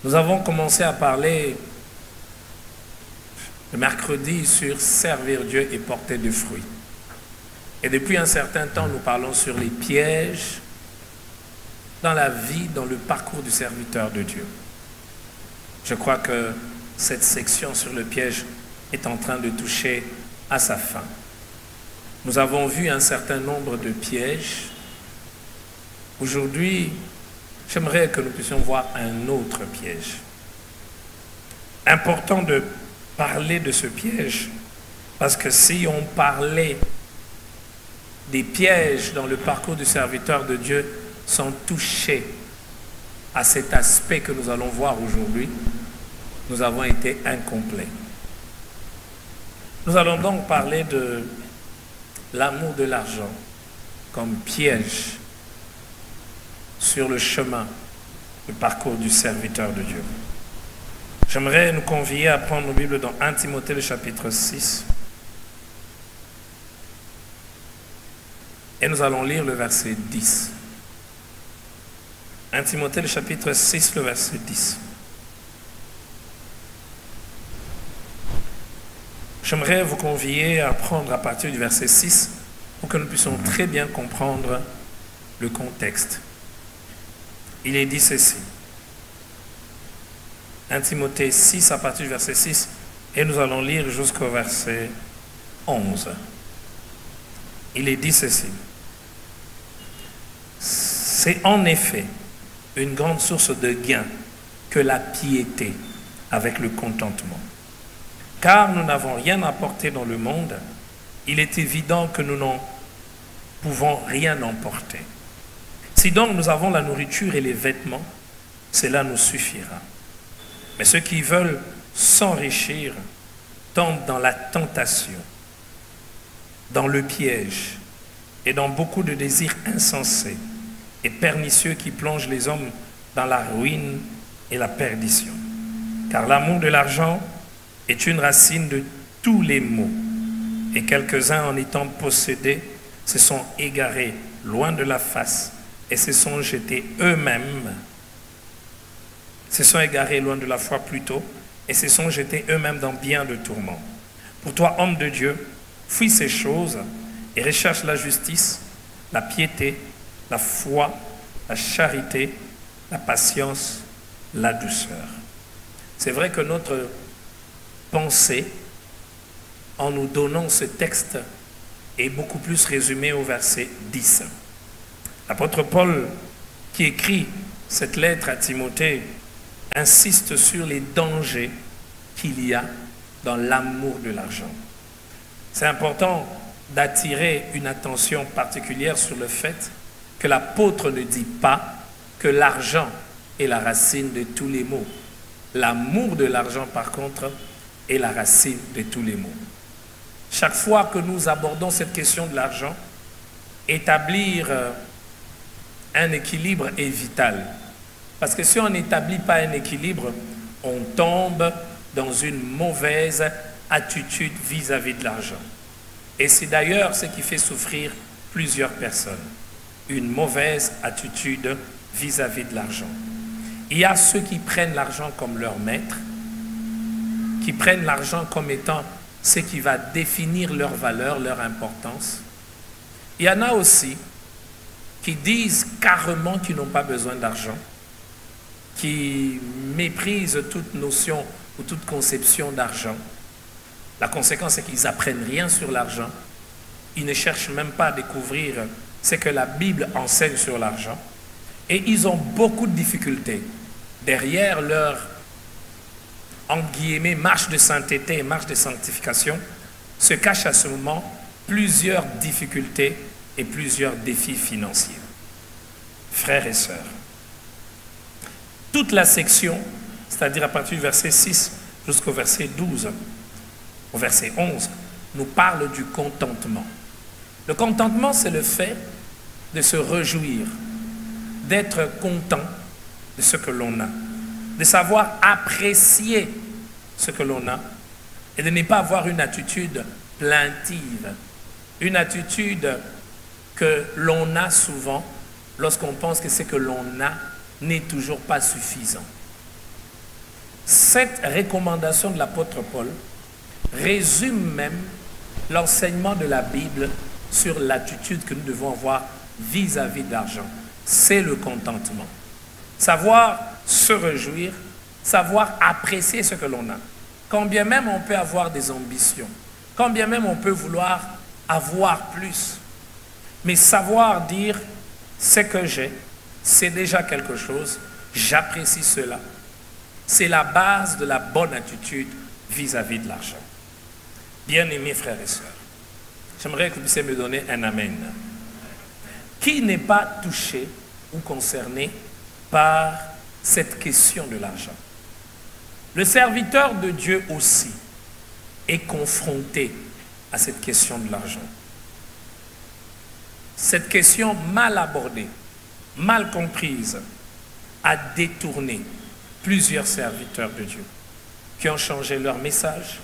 Nous avons commencé à parler le mercredi sur servir Dieu et porter du fruit. Et depuis un certain temps, nous parlons sur les pièges dans la vie, dans le parcours du serviteur de Dieu. Je crois que cette section sur le piège est en train de toucher à sa fin. Nous avons vu un certain nombre de pièges. Aujourd'hui, j'aimerais que nous puissions voir un autre piège. Important de parler de ce piège, parce que si on parlait des pièges dans le parcours du serviteur de Dieu sans toucher à cet aspect que nous allons voir aujourd'hui, nous avons été incomplets. Nous allons donc parler de l'amour de l'argent comme piège sur le chemin du parcours du serviteur de Dieu. J'aimerais nous convier à prendre nos Bibles dans 1 Timothée, le chapitre 6. Et nous allons lire le verset 10. 1 Timothée, le chapitre 6, le verset 10. J'aimerais vous convier à prendre à partir du verset 6 pour que nous puissions très bien comprendre le contexte. Il est dit ceci. 1 Timothée 6 à partir du verset 6 et nous allons lire jusqu'au verset 11. Il est dit ceci. C'est en effet une grande source de gain que la piété avec le contentement. Car nous n'avons rien apporté dans le monde, il est évident que nous n'en pouvons rien emporter. Si donc nous avons la nourriture et les vêtements, cela nous suffira. Mais ceux qui veulent s'enrichir tombent dans la tentation, dans le piège et dans beaucoup de désirs insensés et pernicieux qui plongent les hommes dans la ruine et la perdition. Car l'amour de l'argent est une racine de tous les maux, et quelques-uns en étant possédés se sont égarés loin de la face et se sont jetés eux-mêmes, se sont égarés loin de la foi plutôt, et se sont jetés eux-mêmes dans bien de tourments. Pour toi, homme de Dieu, fuis ces choses et recherche la justice, la piété, la foi, la charité, la patience, la douceur. C'est vrai que notre pensée, en nous donnant ce texte, est beaucoup plus résumée au verset 10. L'apôtre Paul, qui écrit cette lettre à Timothée, insiste sur les dangers qu'il y a dans l'amour de l'argent. C'est important d'attirer une attention particulière sur le fait que l'apôtre ne dit pas que l'argent est la racine de tous les maux. L'amour de l'argent, par contre, est la racine de tous les maux. Chaque fois que nous abordons cette question de l'argent, établir un équilibre est vital. Parce que si on n'établit pas un équilibre, on tombe dans une mauvaise attitude vis-à-vis de l'argent. Et c'est d'ailleurs ce qui fait souffrir plusieurs personnes. Une mauvaise attitude vis-à-vis de l'argent. Il y a ceux qui prennent l'argent comme leur maître, qui prennent l'argent comme étant ce qui va définir leur valeur, leur importance. Il y en a aussi qui disent carrément qu'ils n'ont pas besoin d'argent, qui méprisent toute notion ou toute conception d'argent. La conséquence, c'est qu'ils n'apprennent rien sur l'argent. Ils ne cherchent même pas à découvrir ce que la Bible enseigne sur l'argent. Et ils ont beaucoup de difficultés. Derrière leur, entre guillemets, marche de sainteté et marche de sanctification, se cachent à ce moment plusieurs difficultés et plusieurs défis financiers. Frères et sœurs, toute la section, c'est-à-dire à partir du verset 6 jusqu'au verset 12, au verset 11, nous parle du contentement. Le contentement, c'est le fait de se réjouir, d'être content de ce que l'on a, de savoir apprécier ce que l'on a et de ne pas avoir une attitude plaintive, une attitude que l'on a souvent lorsqu'on pense que ce que l'on a n'est toujours pas suffisant. Cette recommandation de l'apôtre Paul résume même l'enseignement de la Bible sur l'attitude que nous devons avoir vis-à-vis de l'argent. C'est le contentement. Savoir se réjouir, savoir apprécier ce que l'on a. Quand bien même on peut avoir des ambitions, quand bien même on peut vouloir avoir plus, mais savoir dire ce que j'ai, c'est déjà quelque chose, j'apprécie cela. C'est la base de la bonne attitude vis-à-vis de l'argent. Bien-aimés frères et sœurs, j'aimerais que vous puissiez me donner un amen. Qui n'est pas touché ou concerné par cette question de l'argent? Le serviteur de Dieu aussi est confronté à cette question de l'argent. Cette question mal abordée, mal comprise, a détourné plusieurs serviteurs de Dieu qui ont changé leur message,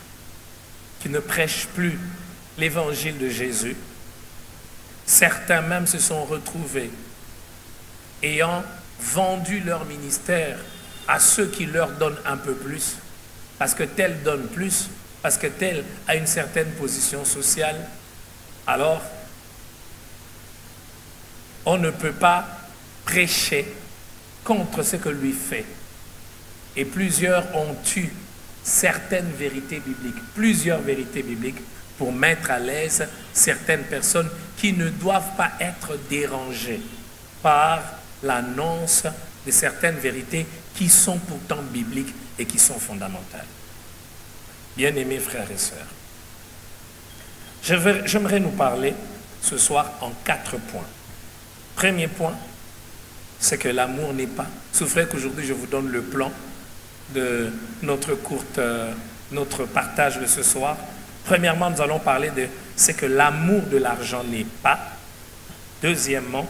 qui ne prêchent plus l'évangile de Jésus. Certains même se sont retrouvés ayant vendu leur ministère à ceux qui leur donnent un peu plus, parce que tel donne plus, parce que tel a une certaine position sociale. Alors, on ne peut pas prêcher contre ce que lui fait. Et plusieurs ont eu certaines vérités bibliques, plusieurs vérités bibliques, pour mettre à l'aise certaines personnes qui ne doivent pas être dérangées par l'annonce de certaines vérités qui sont pourtant bibliques et qui sont fondamentales. Bien-aimés frères et sœurs, j'aimerais nous parler ce soir en 4 points. Premier point, c'est que l'amour n'est pas. Souffrez qu'aujourd'hui je vous donne le plan de notre partage de ce soir. Premièrement, nous allons parler de ce que l'amour de l'argent n'est pas. Deuxièmement,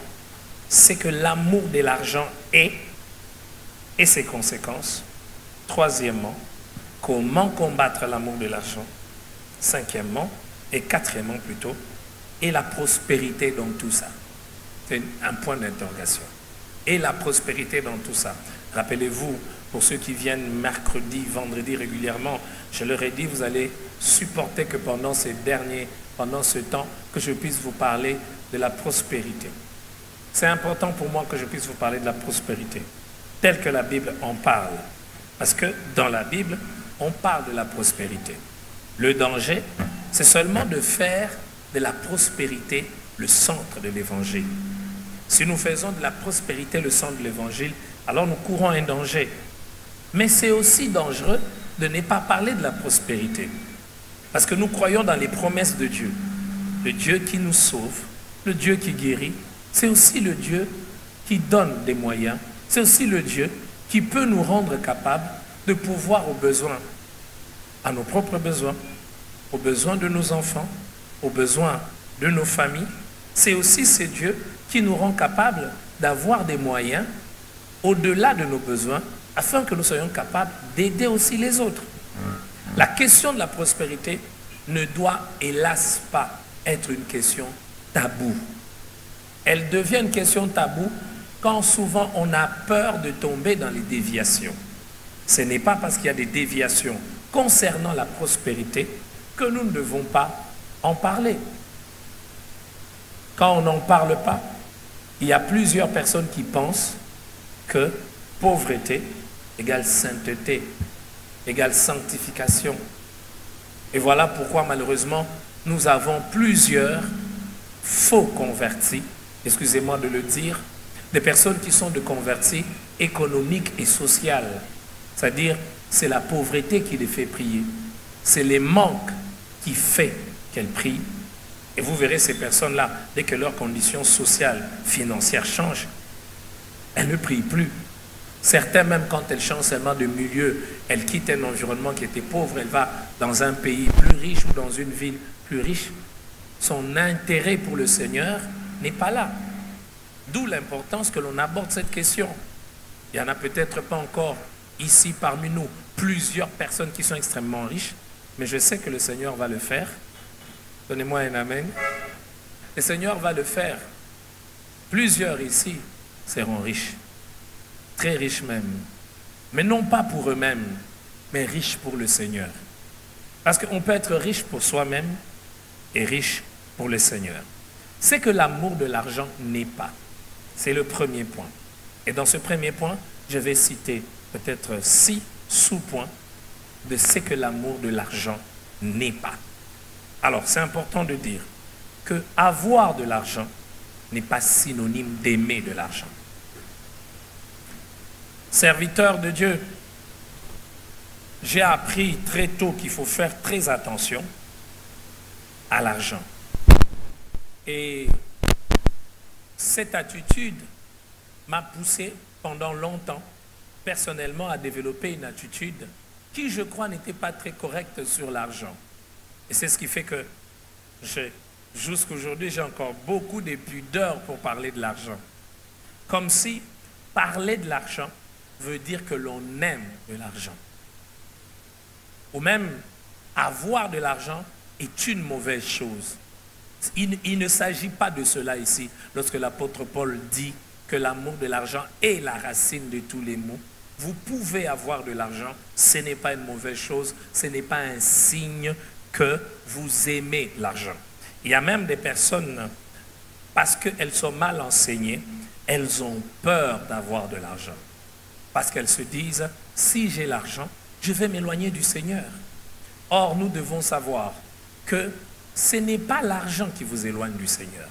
c'est que l'amour de l'argent est et ses conséquences. Troisièmement, comment combattre l'amour de l'argent. Cinquièmement, et quatrièmement plutôt, et la prospérité dans tout ça. C'est un point d'interrogation. Et la prospérité dans tout ça. Rappelez-vous, pour ceux qui viennent mercredi, vendredi régulièrement, je leur ai dit, vous allez supporter que pendant ce temps, que je puisse vous parler de la prospérité. C'est important pour moi que je puisse vous parler de la prospérité, telle que la Bible en parle. Parce que dans la Bible, on parle de la prospérité. Le danger, c'est seulement de faire de la prospérité le centre de l'Évangile. Si nous faisons de la prospérité le centre de l'Évangile, alors nous courons un danger. Mais c'est aussi dangereux de ne pas parler de la prospérité. Parce que nous croyons dans les promesses de Dieu. Le Dieu qui nous sauve, le Dieu qui guérit, c'est aussi le Dieu qui donne des moyens. C'est aussi le Dieu qui peut nous rendre capables de pouvoir aux besoins, à nos propres besoins, aux besoins de nos enfants, aux besoins de nos familles. C'est aussi ce Dieu qui nous rend capables d'avoir des moyens au-delà de nos besoins, afin que nous soyons capables d'aider aussi les autres. La question de la prospérité ne doit hélas pas être une question taboue. Elle devient une question taboue quand souvent on a peur de tomber dans les déviations. Ce n'est pas parce qu'il y a des déviations concernant la prospérité que nous ne devons pas en parler. Quand on n'en parle pas, il y a plusieurs personnes qui pensent que pauvreté égale sainteté, égale sanctification. Et voilà pourquoi malheureusement nous avons plusieurs faux convertis, excusez-moi de le dire, des personnes qui sont de convertis économiques et sociales. C'est-à-dire, c'est la pauvreté qui les fait prier. C'est les manques qui fait qu'elles prient. Et vous verrez ces personnes-là, dès que leurs conditions sociales, financières changent, elles ne prient plus. Certains, même quand elles changent seulement de milieu, elles quittent un environnement qui était pauvre, elle va dans un pays plus riche ou dans une ville plus riche. Son intérêt pour le Seigneur n'est pas là. D'où l'importance que l'on aborde cette question. Il n'y en a peut-être pas encore ici parmi nous plusieurs personnes qui sont extrêmement riches, mais je sais que le Seigneur va le faire. Donnez-moi un amen. Le Seigneur va le faire. Plusieurs ici seront riches. Très riches même. Mais non pas pour eux-mêmes, mais riche pour le Seigneur. Parce qu'on peut être riche pour soi-même et riche pour le Seigneur. C'est que l'amour de l'argent n'est pas. C'est le premier point. Et dans ce premier point, je vais citer peut-être 6 sous-points de ce que l'amour de l'argent n'est pas. Alors, c'est important de dire que avoir de l'argent n'est pas synonyme d'aimer de l'argent. Serviteur de Dieu, j'ai appris très tôt qu'il faut faire très attention à l'argent. Et cette attitude m'a poussé pendant longtemps, personnellement, à développer une attitude qui, je crois, n'était pas très correcte sur l'argent. Et c'est ce qui fait que jusqu'à aujourd'hui, j'ai encore beaucoup de pudeur pour parler de l'argent. Comme si parler de l'argent veut dire que l'on aime de l'argent. Ou même avoir de l'argent est une mauvaise chose. Il ne s'agit pas de cela ici, lorsque l'apôtre Paul dit que l'amour de l'argent est la racine de tous les maux. Vous pouvez avoir de l'argent, ce n'est pas une mauvaise chose, ce n'est pas un signe que vous aimez l'argent. Il y a même des personnes, parce qu'elles sont mal enseignées, elles ont peur d'avoir de l'argent. Parce qu'elles se disent, si j'ai l'argent, je vais m'éloigner du Seigneur. Or, nous devons savoir que ce n'est pas l'argent qui vous éloigne du Seigneur.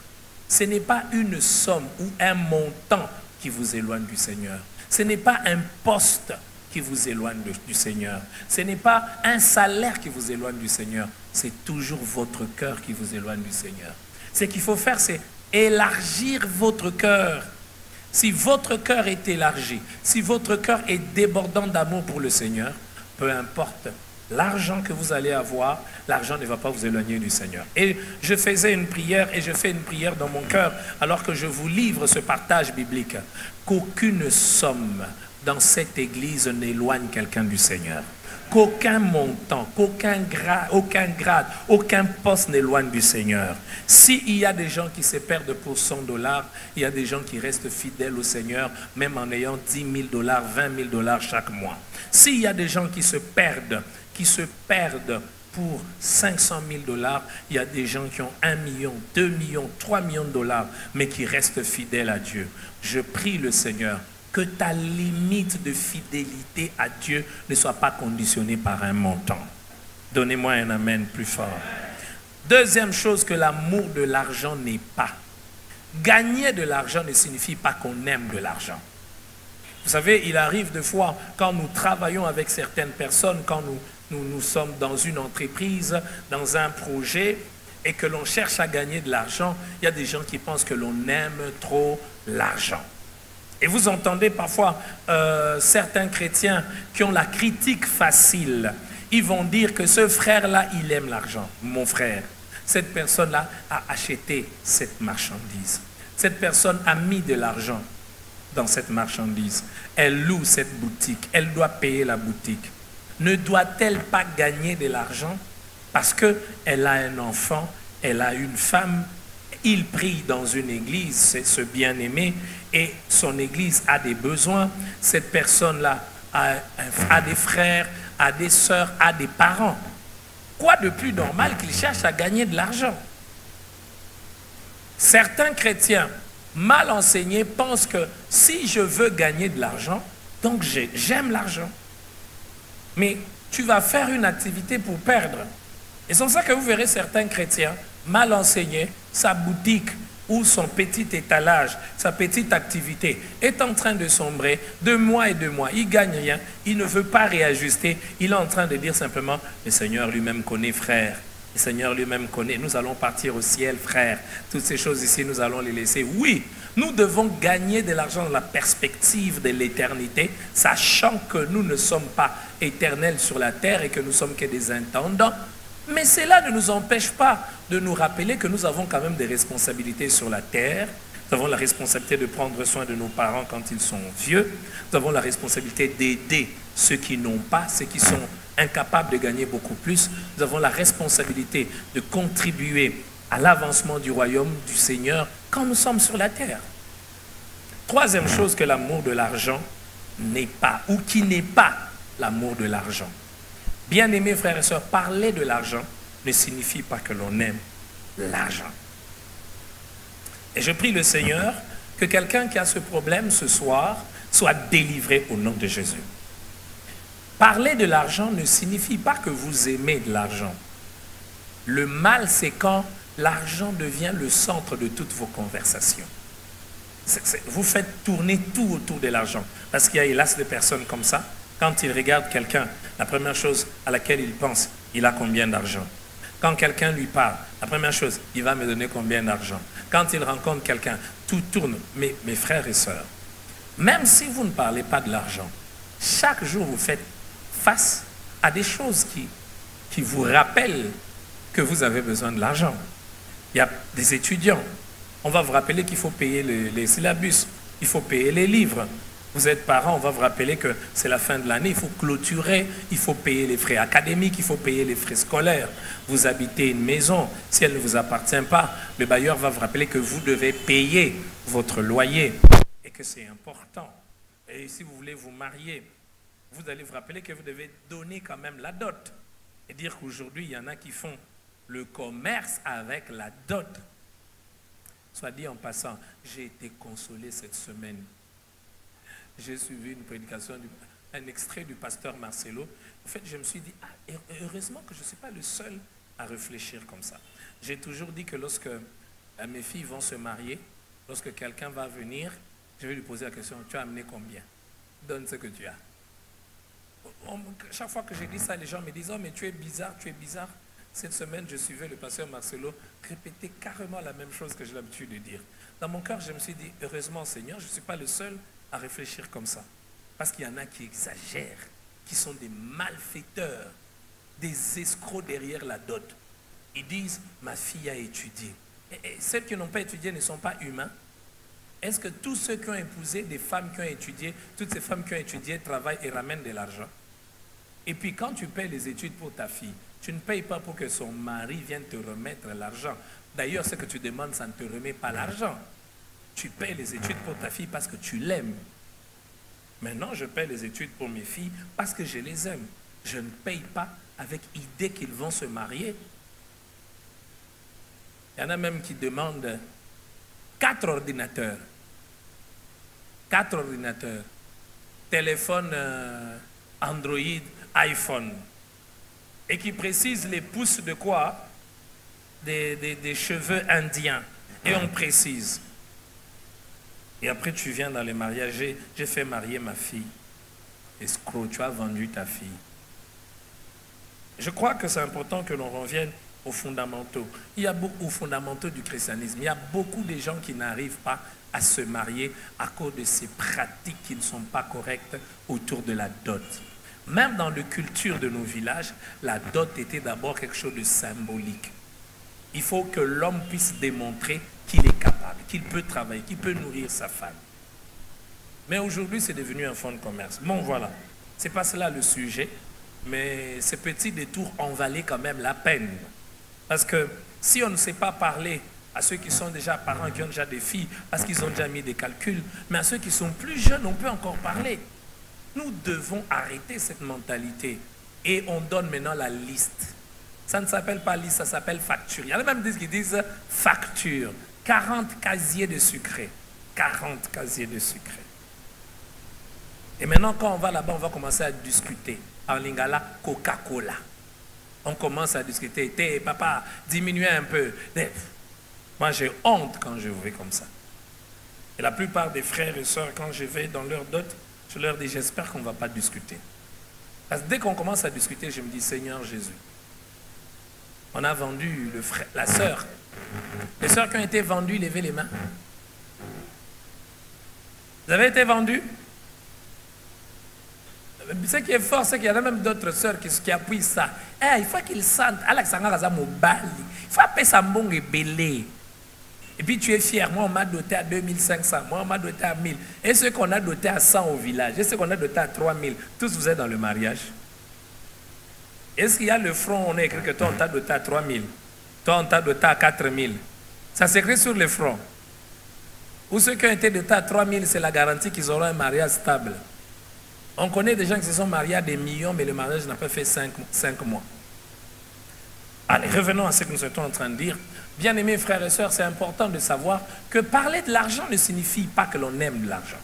Ce n'est pas une somme ou un montant qui vous éloigne du Seigneur. Ce n'est pas un poste qui vous éloigne du Seigneur. Ce n'est pas un salaire qui vous éloigne du Seigneur. C'est toujours votre cœur qui vous éloigne du Seigneur. Ce qu'il faut faire, c'est élargir votre cœur. Si votre cœur est élargi, si votre cœur est débordant d'amour pour le Seigneur, peu importe l'argent que vous allez avoir, l'argent ne va pas vous éloigner du Seigneur. Et je faisais une prière, et je fais une prière dans mon cœur, alors que je vous livre ce partage biblique, qu'aucune somme dans cette église n'éloigne quelqu'un du Seigneur. Qu'aucun montant, qu'aucun grade, aucun poste n'éloigne du Seigneur. S'il y a des gens qui se perdent pour $100, il y a des gens qui restent fidèles au Seigneur, même en ayant $10 000, $20 000 chaque mois. S'il y a des gens qui se perdent pour $500 000, il y a des gens qui ont 1 million, 2 millions, 3 millions de dollars, mais qui restent fidèles à Dieu. Je prie le Seigneur que ta limite de fidélité à Dieu ne soit pas conditionnée par un montant. Donnez-moi un amen plus fort. Deuxième chose que l'amour de l'argent n'est pas. Gagner de l'argent ne signifie pas qu'on aime de l'argent. Vous savez, il arrive des fois, quand nous travaillons avec certaines personnes, quand nous sommes dans une entreprise, dans un projet, et que l'on cherche à gagner de l'argent, il y a des gens qui pensent que l'on aime trop l'argent. Et vous entendez parfois certains chrétiens qui ont la critique facile. Ils vont dire que ce frère-là, il aime l'argent. Mon frère, cette personne-là a acheté cette marchandise. Cette personne a mis de l'argent dans cette marchandise. Elle loue cette boutique. Elle doit payer la boutique. Ne doit-elle pas gagner de l'argent parce qu'elle a un enfant, elle a une femme? Il prie dans une église, c'est ce bien-aimé, et son église a des besoins. Cette personne-là a des frères, a des sœurs, a des parents. Quoi de plus normal qu'il cherche à gagner de l'argent? Certains chrétiens mal enseignés pensent que si je veux gagner de l'argent, donc j'aime l'argent. Mais tu vas faire une activité pour perdre. Et c'est pour ça que vous verrez certains chrétiens mal enseignés, sa boutique ou son petit étalage, sa petite activité est en train de sombrer de mois et de mois. Il ne gagne rien, il ne veut pas réajuster. Il est en train de dire simplement, le Seigneur lui-même connaît, frère. Le Seigneur lui-même connaît. Nous allons partir au ciel, frère. Toutes ces choses ici, nous allons les laisser. Oui, nous devons gagner de l'argent dans la perspective de l'éternité, sachant que nous ne sommes pas éternels sur la terre et que nous sommes que des intendants. Mais cela ne nous empêche pas de nous rappeler que nous avons quand même des responsabilités sur la terre. Nous avons la responsabilité de prendre soin de nos parents quand ils sont vieux. Nous avons la responsabilité d'aider ceux qui n'ont pas, ceux qui sont incapables de gagner beaucoup plus. Nous avons la responsabilité de contribuer à l'avancement du royaume du Seigneur quand nous sommes sur la terre. Troisième chose que l'amour de l'argent n'est pas, ou qui n'est pas l'amour de l'argent. Bien-aimés frères et sœurs, parler de l'argent ne signifie pas que l'on aime l'argent. Et je prie le Seigneur que quelqu'un qui a ce problème ce soir soit délivré au nom de Jésus. Parler de l'argent ne signifie pas que vous aimez de l'argent. Le mal, c'est quand l'argent devient le centre de toutes vos conversations. Vous faites tourner tout autour de l'argent. Parce qu'il y a hélas des personnes comme ça. Quand ils regardent quelqu'un, la première chose à laquelle ils pensent, il a combien d'argent? Quand quelqu'un lui parle, la première chose, il va me donner combien d'argent? Quand il rencontre quelqu'un, tout tourne. Mes frères et sœurs, même si vous ne parlez pas de l'argent, chaque jour vous faites face à des choses qui vous rappellent que vous avez besoin de l'argent. Il y a des étudiants. On va vous rappeler qu'il faut payer les syllabus, il faut payer les livres. Vous êtes parents, on va vous rappeler que c'est la fin de l'année, il faut clôturer, il faut payer les frais académiques, il faut payer les frais scolaires. Vous habitez une maison, si elle ne vous appartient pas, le bailleur va vous rappeler que vous devez payer votre loyer et que c'est important. Et si vous voulez vous marier, vous allez vous rappeler que vous devez donner quand même la dot. Et dire qu'aujourd'hui, il y en a qui font le commerce avec la dot. Soit dit en passant, j'ai été consolé cette semaine. J'ai suivi une prédication, un extrait du pasteur Marcelo. En fait, je me suis dit, heureusement que je ne suis pas le seul à réfléchir comme ça. J'ai toujours dit que lorsque mes filles vont se marier, lorsque quelqu'un va venir, je vais lui poser la question, tu as amené combien? Donne ce que tu as. Chaque fois que j'ai dit ça, les gens me disent, oh mais tu es bizarre, tu es bizarre. Cette semaine, je suivais le pasteur Marcelo répéter carrément la même chose que j'ai l'habitude de dire. Dans mon cœur, je me suis dit, heureusement Seigneur, je ne suis pas le seul à réfléchir comme ça. Parce qu'il y en a qui exagèrent, qui sont des malfaiteurs, des escrocs derrière la dot. Ils disent, ma fille a étudié. Et celles qui n'ont pas étudié ne sont pas humains. Est-ce que tous ceux qui ont épousé des femmes qui ont étudié, toutes ces femmes qui ont étudié travaillent et ramènent de l'argent? Et puis quand tu payes les études pour ta fille, tu ne payes pas pour que son mari vienne te remettre l'argent. D'ailleurs, ce que tu demandes, ça ne te remet pas l'argent. Tu payes les études pour ta fille parce que tu l'aimes. Maintenant, je paye les études pour mes filles parce que je les aime. Je ne paye pas avec idée qu'ils vont se marier. Il y en a même qui demandent 4 ordinateurs. 4 ordinateurs. Téléphone Android, iPhone. Et qui précisent les pouces de quoi? Des cheveux indiens. Et on précise. Et après, tu viens dans les mariages. J'ai fait marier ma fille. Escroc, tu as vendu ta fille. Je crois que c'est important que l'on revienne aux fondamentaux. Il y a beaucoup aux fondamentaux du christianisme. Il y a beaucoup de gens qui n'arrivent pas à se marier à cause de ces pratiques qui ne sont pas correctes autour de la dot. Même dans la culture de nos villages, la dot était d'abord quelque chose de symbolique. Il faut que l'homme puisse démontrer qu'il est capable, qu'il peut travailler, qu'il peut nourrir sa femme. Mais aujourd'hui, c'est devenu un fonds de commerce. Bon, voilà. Ce n'est pas cela le sujet, mais ces petits détours en valaient quand même la peine. Parce que si on ne sait pas parler à ceux qui sont déjà parents, qui ont déjà des filles, parce qu'ils ont déjà mis des calculs, mais à ceux qui sont plus jeunes, on peut encore parler. Nous devons arrêter cette mentalité. Et on donne maintenant la liste. Ça ne s'appelle pas liste, ça s'appelle facture. Il y en a même qui disent facture. 40 casiers de sucré. 40 casiers de sucré. Et maintenant, quand on va là-bas, on va commencer à discuter. En lingala, Coca-Cola. On commence à discuter. Papa, diminuez un peu. Moi, j'ai honte quand je vais comme ça. Et la plupart des frères et sœurs, quand je vais dans leur dot, je leur dis, j'espère qu'on ne va pas discuter. Parce que dès qu'on commence à discuter, je me dis, Seigneur Jésus, on a vendu le frère, la sœur. Les sœurs qui ont été vendues, levez les mains. Vous avez été vendus? Ce qui est fort, c'est qu'il y en a même d'autres sœurs qui appuient ça. Il faut qu'ils sentent. Il faut appeler ça bon et belé. Et puis tu es fier. Moi, on m'a doté à 2500. Moi, on m'a doté à 1000. Et ceux qu'on a doté à 100 au village. Et ceux qu'on a doté à 3000. Tous vous êtes dans le mariage. Est-ce qu'il y a le front, on a écrit que toi, on t'a doté à 3000. Toi, on t'a doté à 4000. Ça s'écrit sur le front. Ou ceux qui ont été dotés à 3000, c'est la garantie qu'ils auront un mariage stable. On connaît des gens qui se sont mariés à des millions, mais le mariage n'a pas fait 5 mois. Allez, revenons à ce que nous étions en train de dire. Bien-aimés frères et sœurs, c'est important de savoir que parler de l'argent ne signifie pas que l'on aime de l'argent.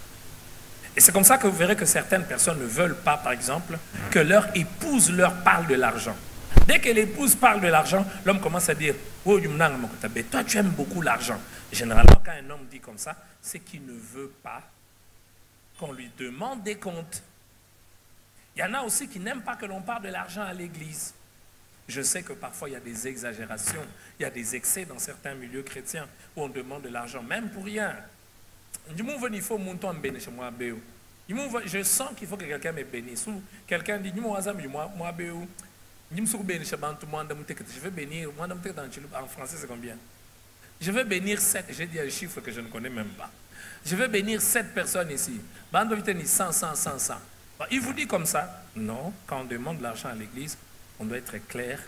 Et c'est comme ça que vous verrez que certaines personnes ne veulent pas, par exemple, que leur épouse leur parle de l'argent. Dès que l'épouse parle de l'argent, l'homme commence à dire « Oh, toi tu aimes beaucoup l'argent ». Généralement, quand un homme dit comme ça, c'est qu'il ne veut pas qu'on lui demande des comptes. Il y en a aussi qui n'aiment pas que l'on parle de l'argent à l'église. Je sais que parfois il y a des exagérations, il y a des excès dans certains milieux chrétiens où on demande de l'argent, même pour rien. Je sens qu'il faut que quelqu'un me bénisse. Ou quelqu'un dit, je vais bénir, en français c'est combien? Je vais bénir 7, j'ai dit un chiffre que je ne connais même pas. Je vais bénir 7 personnes ici. 100. Il vous dit comme ça? Non, quand on demande de l'argent à l'église, on doit être clair.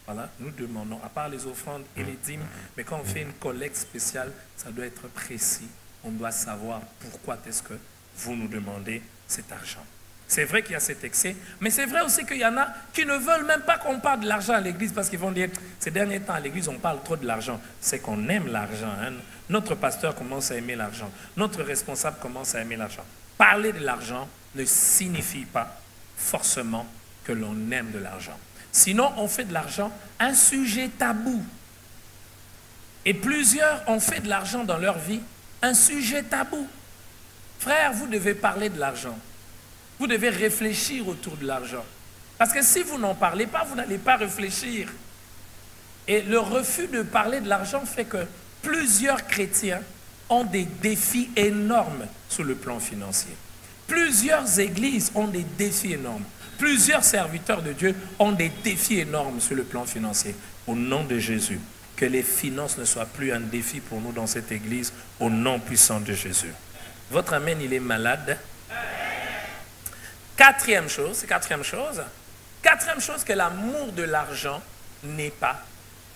Voilà, nous demandons, à part les offrandes et les dîmes, mais quand on fait une collecte spéciale, ça doit être précis. On doit savoir pourquoi est-ce que vous nous demandez cet argent. C'est vrai qu'il y a cet excès, mais c'est vrai aussi qu'il y en a qui ne veulent même pas qu'on parle de l'argent à l'église parce qu'ils vont dire, ces derniers temps à l'église, on parle trop de l'argent. C'est qu'on aime l'argent. Hein? Notre pasteur commence à aimer l'argent. Notre responsable commence à aimer l'argent. Parler de l'argent ne signifie pas forcément que l'on aime de l'argent. Sinon, on fait de l'argent un sujet tabou. Et plusieurs ont fait de l'argent dans leur vie un sujet tabou. Frère, vous devez parler de l'argent. Vous devez réfléchir autour de l'argent. Parce que si vous n'en parlez pas, vous n'allez pas réfléchir. Et le refus de parler de l'argent fait que plusieurs chrétiens ont des défis énormes sur le plan financier. Plusieurs églises ont des défis énormes. Plusieurs serviteurs de Dieu ont des défis énormes sur le plan financier. Au nom de Jésus, que les finances ne soient plus un défi pour nous dans cette église, au nom puissant de Jésus. Votre amen, il est malade. Quatrième chose, que l'amour de l'argent n'est pas.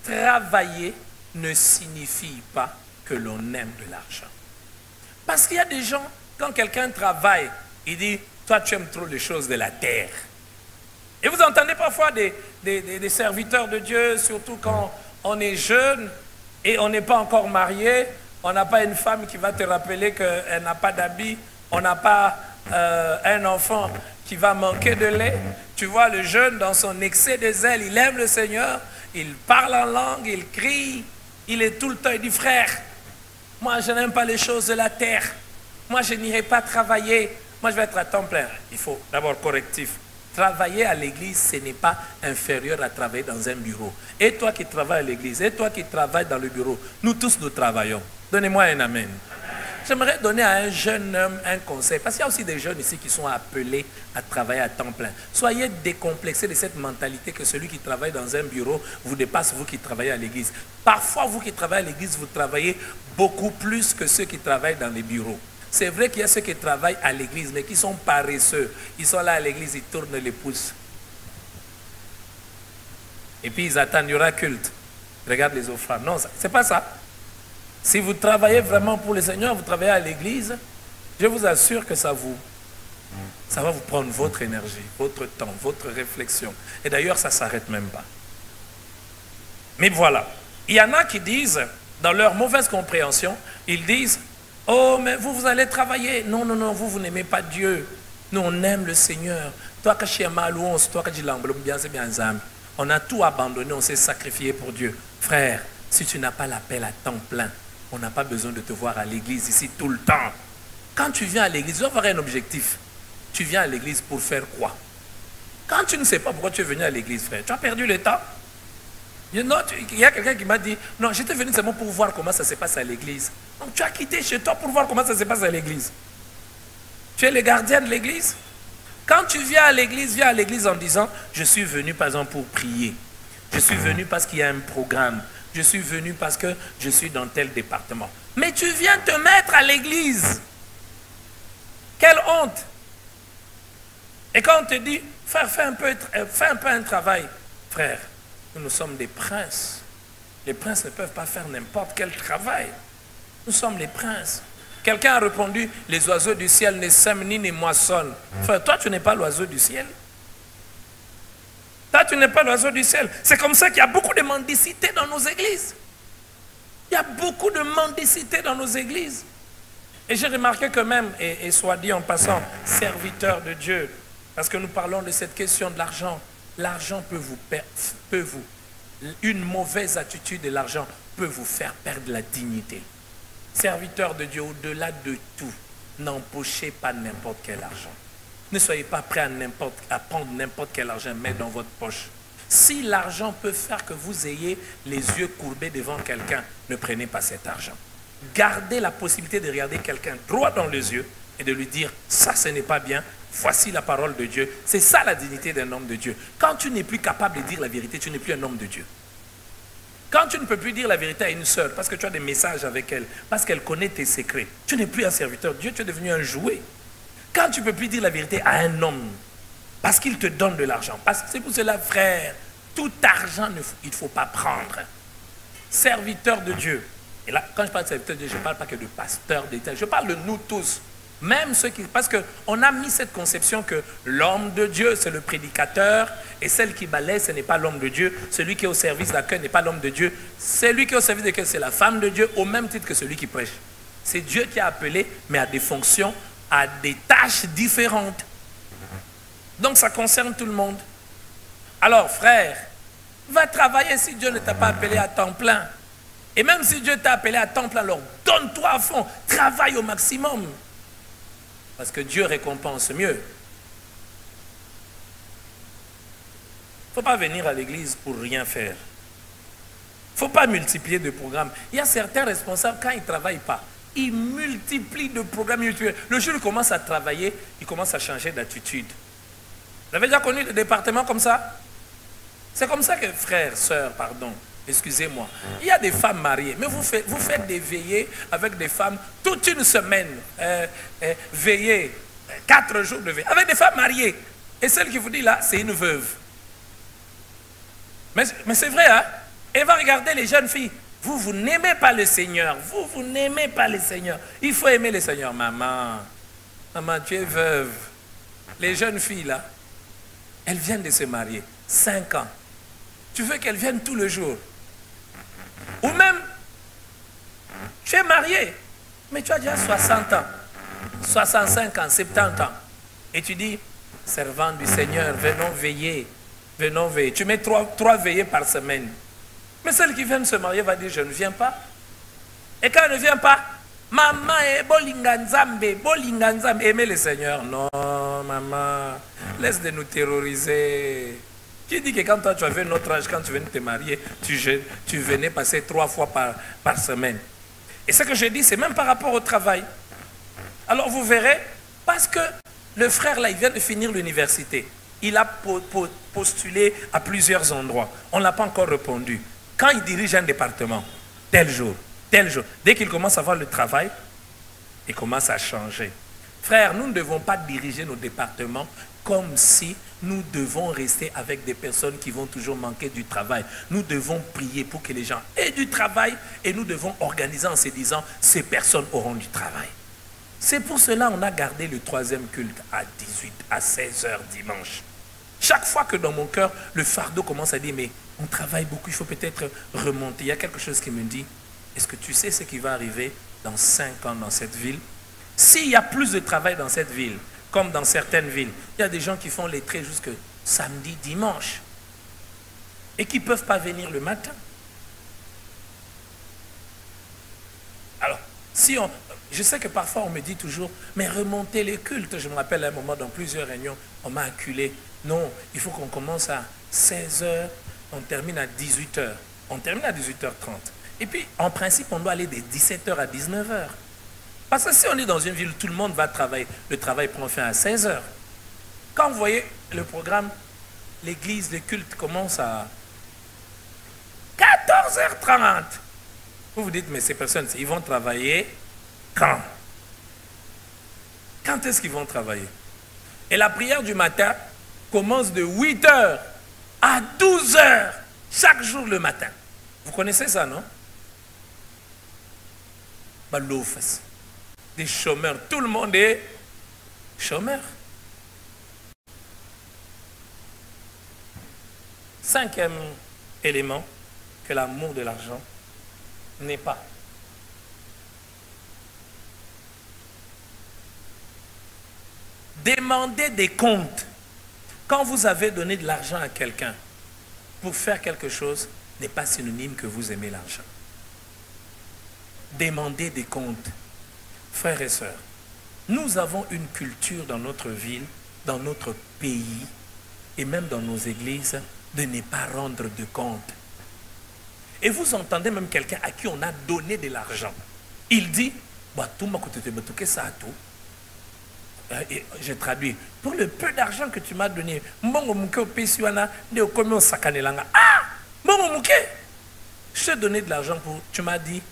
Travailler ne signifie pas que l'on aime de l'argent. Parce qu'il y a des gens, quand quelqu'un travaille, il dit, toi tu aimes trop les choses de la terre. Et vous entendez parfois des serviteurs de Dieu, surtout quand on est jeune et on n'est pas encore marié, on n'a pas une femme qui va te rappeler qu'elle n'a pas d'habit, on n'a pas un enfant qui va manquer de lait. Tu vois, le jeune, dans son excès de zèle, il aime le Seigneur, il parle en langue, il crie, il est tout le temps, il dit, frère, moi je n'aime pas les choses de la terre, moi je n'irai pas travailler, moi je vais être à temps plein. Il faut d'abord correctif. Travailler à l'église, ce n'est pas inférieur à travailler dans un bureau. Et toi qui travailles à l'église, et toi qui travailles dans le bureau, nous tous nous travaillons. Donnez-moi un amen. J'aimerais donner à un jeune homme un conseil, parce qu'il y a aussi des jeunes ici qui sont appelés à travailler à temps plein. Soyez décomplexés de cette mentalité que celui qui travaille dans un bureau vous dépasse, vous qui travaillez à l'église. Parfois, vous qui travaillez à l'église, vous travaillez beaucoup plus que ceux qui travaillent dans les bureaux. C'est vrai qu'il y a ceux qui travaillent à l'église, mais qui sont paresseux. Ils sont là à l'église, ils tournent les pouces. Et puis ils attendent, il y aura culte. Regarde les offrandes. Non, ce n'est pas ça. Si vous travaillez vraiment pour le Seigneur, vous travaillez à l'église, je vous assure que ça va vous prendre votre énergie, votre temps, votre réflexion. Et d'ailleurs, ça ne s'arrête même pas. Mais voilà. Il y en a qui disent, dans leur mauvaise compréhension, ils disent, oh, mais vous allez travailler. Non, non, non, vous n'aimez pas Dieu. Nous, on aime le Seigneur. Toi, que tu es mal ou toi, que tu bien, c'est bien, on a tout abandonné, on s'est sacrifié pour Dieu. Frère, si tu n'as pas l'appel à temps plein, on n'a pas besoin de te voir à l'église ici tout le temps. Quand tu viens à l'église, tu dois avoir un objectif. Tu viens à l'église pour faire quoi? Quand tu ne sais pas pourquoi tu es venu à l'église, frère, tu as perdu le temps. Il y a quelqu'un qui m'a dit, non, j'étais venu seulement pour voir comment ça se passe à l'église. Donc tu as quitté chez toi pour voir comment ça se passe à l'église. Tu es le gardien de l'église. Quand tu viens à l'église en disant, je suis venu par exemple pour prier. Je suis venu parce qu'il y a un programme. Je suis venu parce que je suis dans tel département. Mais tu viens te mettre à l'église. Quelle honte. Et quand on te dit, fais un peu un travail. Frère, nous sommes des princes. Les princes ne peuvent pas faire n'importe quel travail. Nous sommes les princes. Quelqu'un a répondu, les oiseaux du ciel ne sèment ni ne moissonnent. Frère, toi, tu n'es pas l'oiseau du ciel. Toi, tu n'es pas l'oiseau du ciel. C'est comme ça qu'il y a beaucoup de mendicité dans nos églises. Il y a beaucoup de mendicité dans nos églises. Et j'ai remarqué que même, et soit dit en passant, serviteur de Dieu, parce que nous parlons de cette question de l'argent, l'argent une mauvaise attitude de l'argent peut vous faire perdre la dignité. Serviteur de Dieu, au-delà de tout, n'empochez pas n'importe quel argent. Ne soyez pas prêt à prendre n'importe quel argent, mettre dans votre poche. Si l'argent peut faire que vous ayez les yeux courbés devant quelqu'un, ne prenez pas cet argent. Gardez la possibilité de regarder quelqu'un droit dans les yeux et de lui dire, ça ce n'est pas bien, voici la parole de Dieu. C'est ça la dignité d'un homme de Dieu. Quand tu n'es plus capable de dire la vérité, tu n'es plus un homme de Dieu. Quand tu ne peux plus dire la vérité à une sœur, parce que tu as des messages avec elle, parce qu'elle connaît tes secrets, tu n'es plus un serviteur de Dieu, tu es devenu un jouet. Quand tu ne peux plus dire la vérité à un homme, parce qu'il te donne de l'argent, parce que c'est pour cela, frère, tout argent, il ne faut pas prendre. Serviteur de Dieu. Et là, quand je parle de serviteur de Dieu, je ne parle pas que de pasteur d'État, je parle de nous tous. Même ceux qui... Parce qu'on a mis cette conception que l'homme de Dieu, c'est le prédicateur, et celle qui balaie, ce n'est pas l'homme de Dieu. Celui qui est au service d'accueil n'est pas l'homme de Dieu. Celui qui est au service d'accueil, c'est la femme de Dieu, au même titre que celui qui prêche. C'est Dieu qui a appelé, mais à des fonctions, à des tâches différentes. Donc ça concerne tout le monde. Alors, frère, va travailler si Dieu ne t'a pas appelé à temps plein. Et même si Dieu t'a appelé à temps plein, alors donne-toi à fond, travaille au maximum. Parce que Dieu récompense mieux. Il ne faut pas venir à l'église pour rien faire. Il ne faut pas multiplier de programmes. Il y a certains responsables, quand ils ne travaillent pas, ils multiplient de programmes. Le jour où ils commencent à travailler, ils commencent à changer d'attitude. Vous avez déjà connu des départements comme ça? C'est comme ça que, frères, sœurs, pardon, excusez-moi, il y a des femmes mariées, mais vous faites des veillées avec des femmes toute une semaine, veillées, 4 jours de veillée, avec des femmes mariées. Et celle qui vous dit là, c'est une veuve. Mais c'est vrai, hein? Et va regarder les jeunes filles. Vous n'aimez pas le Seigneur. Vous n'aimez pas le Seigneur. Il faut aimer le Seigneur. Maman, tu es veuve. Les jeunes filles là, elles viennent de se marier, 5 ans. Tu veux qu'elles viennent tout le jour. Ou même, tu es marié, mais tu as déjà 60 ans, 65 ans, 70 ans. Et tu dis, servant du Seigneur, venons veiller, venons veiller. Tu mets 3 veillées par semaine. Mais celle qui vient de se marier va dire, je ne viens pas. Et quand elle ne vient pas, maman, bolinganzambe, aimez le Seigneur. Non, maman, laisse de nous terroriser. Qui dit que quand toi tu avais notre âge, quand tu venais te marier, tu venais passer 3 fois par semaine. Et ce que je dis, c'est même par rapport au travail. Alors vous verrez, parce que le frère là, il vient de finir l'université. Il a postulé à plusieurs endroits. On ne l'a pas encore répondu. Quand il dirige un département, tel jour, dès qu'il commence à voir le travail, il commence à changer. Frère, nous ne devons pas diriger nos départements comme si nous devons rester avec des personnes qui vont toujours manquer du travail. Nous devons prier pour que les gens aient du travail et nous devons organiser en se disant, ces personnes auront du travail. C'est pour cela qu'on a gardé le 3e culte à 16 h dimanche. Chaque fois que dans mon cœur, le fardeau commence à dire, mais on travaille beaucoup, il faut peut-être remonter. Il y a quelque chose qui me dit, est-ce que tu sais ce qui va arriver dans 5 ans dans cette ville? S'il y a plus de travail dans cette ville, comme dans certaines villes, il y a des gens qui font les traits jusque samedi, dimanche, et qui ne peuvent pas venir le matin. Alors, je sais que parfois on me dit toujours, mais remontez les cultes. Je me rappelle à un moment, dans plusieurs réunions, on m'a acculé. Non, il faut qu'on commence à 16 h, on termine à 18 h. On termine à 18h30. Et puis, en principe, on doit aller de 17 h à 19 h. Parce que si on est dans une ville où tout le monde va travailler, le travail prend fin à 16 h. Quand vous voyez le programme, l'église, le culte commence à 14h30. Vous vous dites, mais ces personnes, ils vont travailler quand? Quand est-ce qu'ils vont travailler? Et la prière du matin commence de 8 h à 12 h chaque jour le matin. Vous connaissez ça, non? Baloufas. des chômeurs. Tout le monde est chômeur. Cinquième élément que l'amour de l'argent n'est pas. Demandez des comptes. Quand vous avez donné de l'argent à quelqu'un pour faire quelque chose, n'est pas synonyme que vous aimez l'argent. Demandez des comptes. Frères et sœurs, nous avons une culture dans notre ville, dans notre pays et même dans nos églises de ne pas rendre de compte. Et vous entendez même quelqu'un à qui on a donné de l'argent. Il dit, je traduis, pour le peu d'argent que tu m'as donné, je t'ai donné de l'argent pour, tu m'as dit,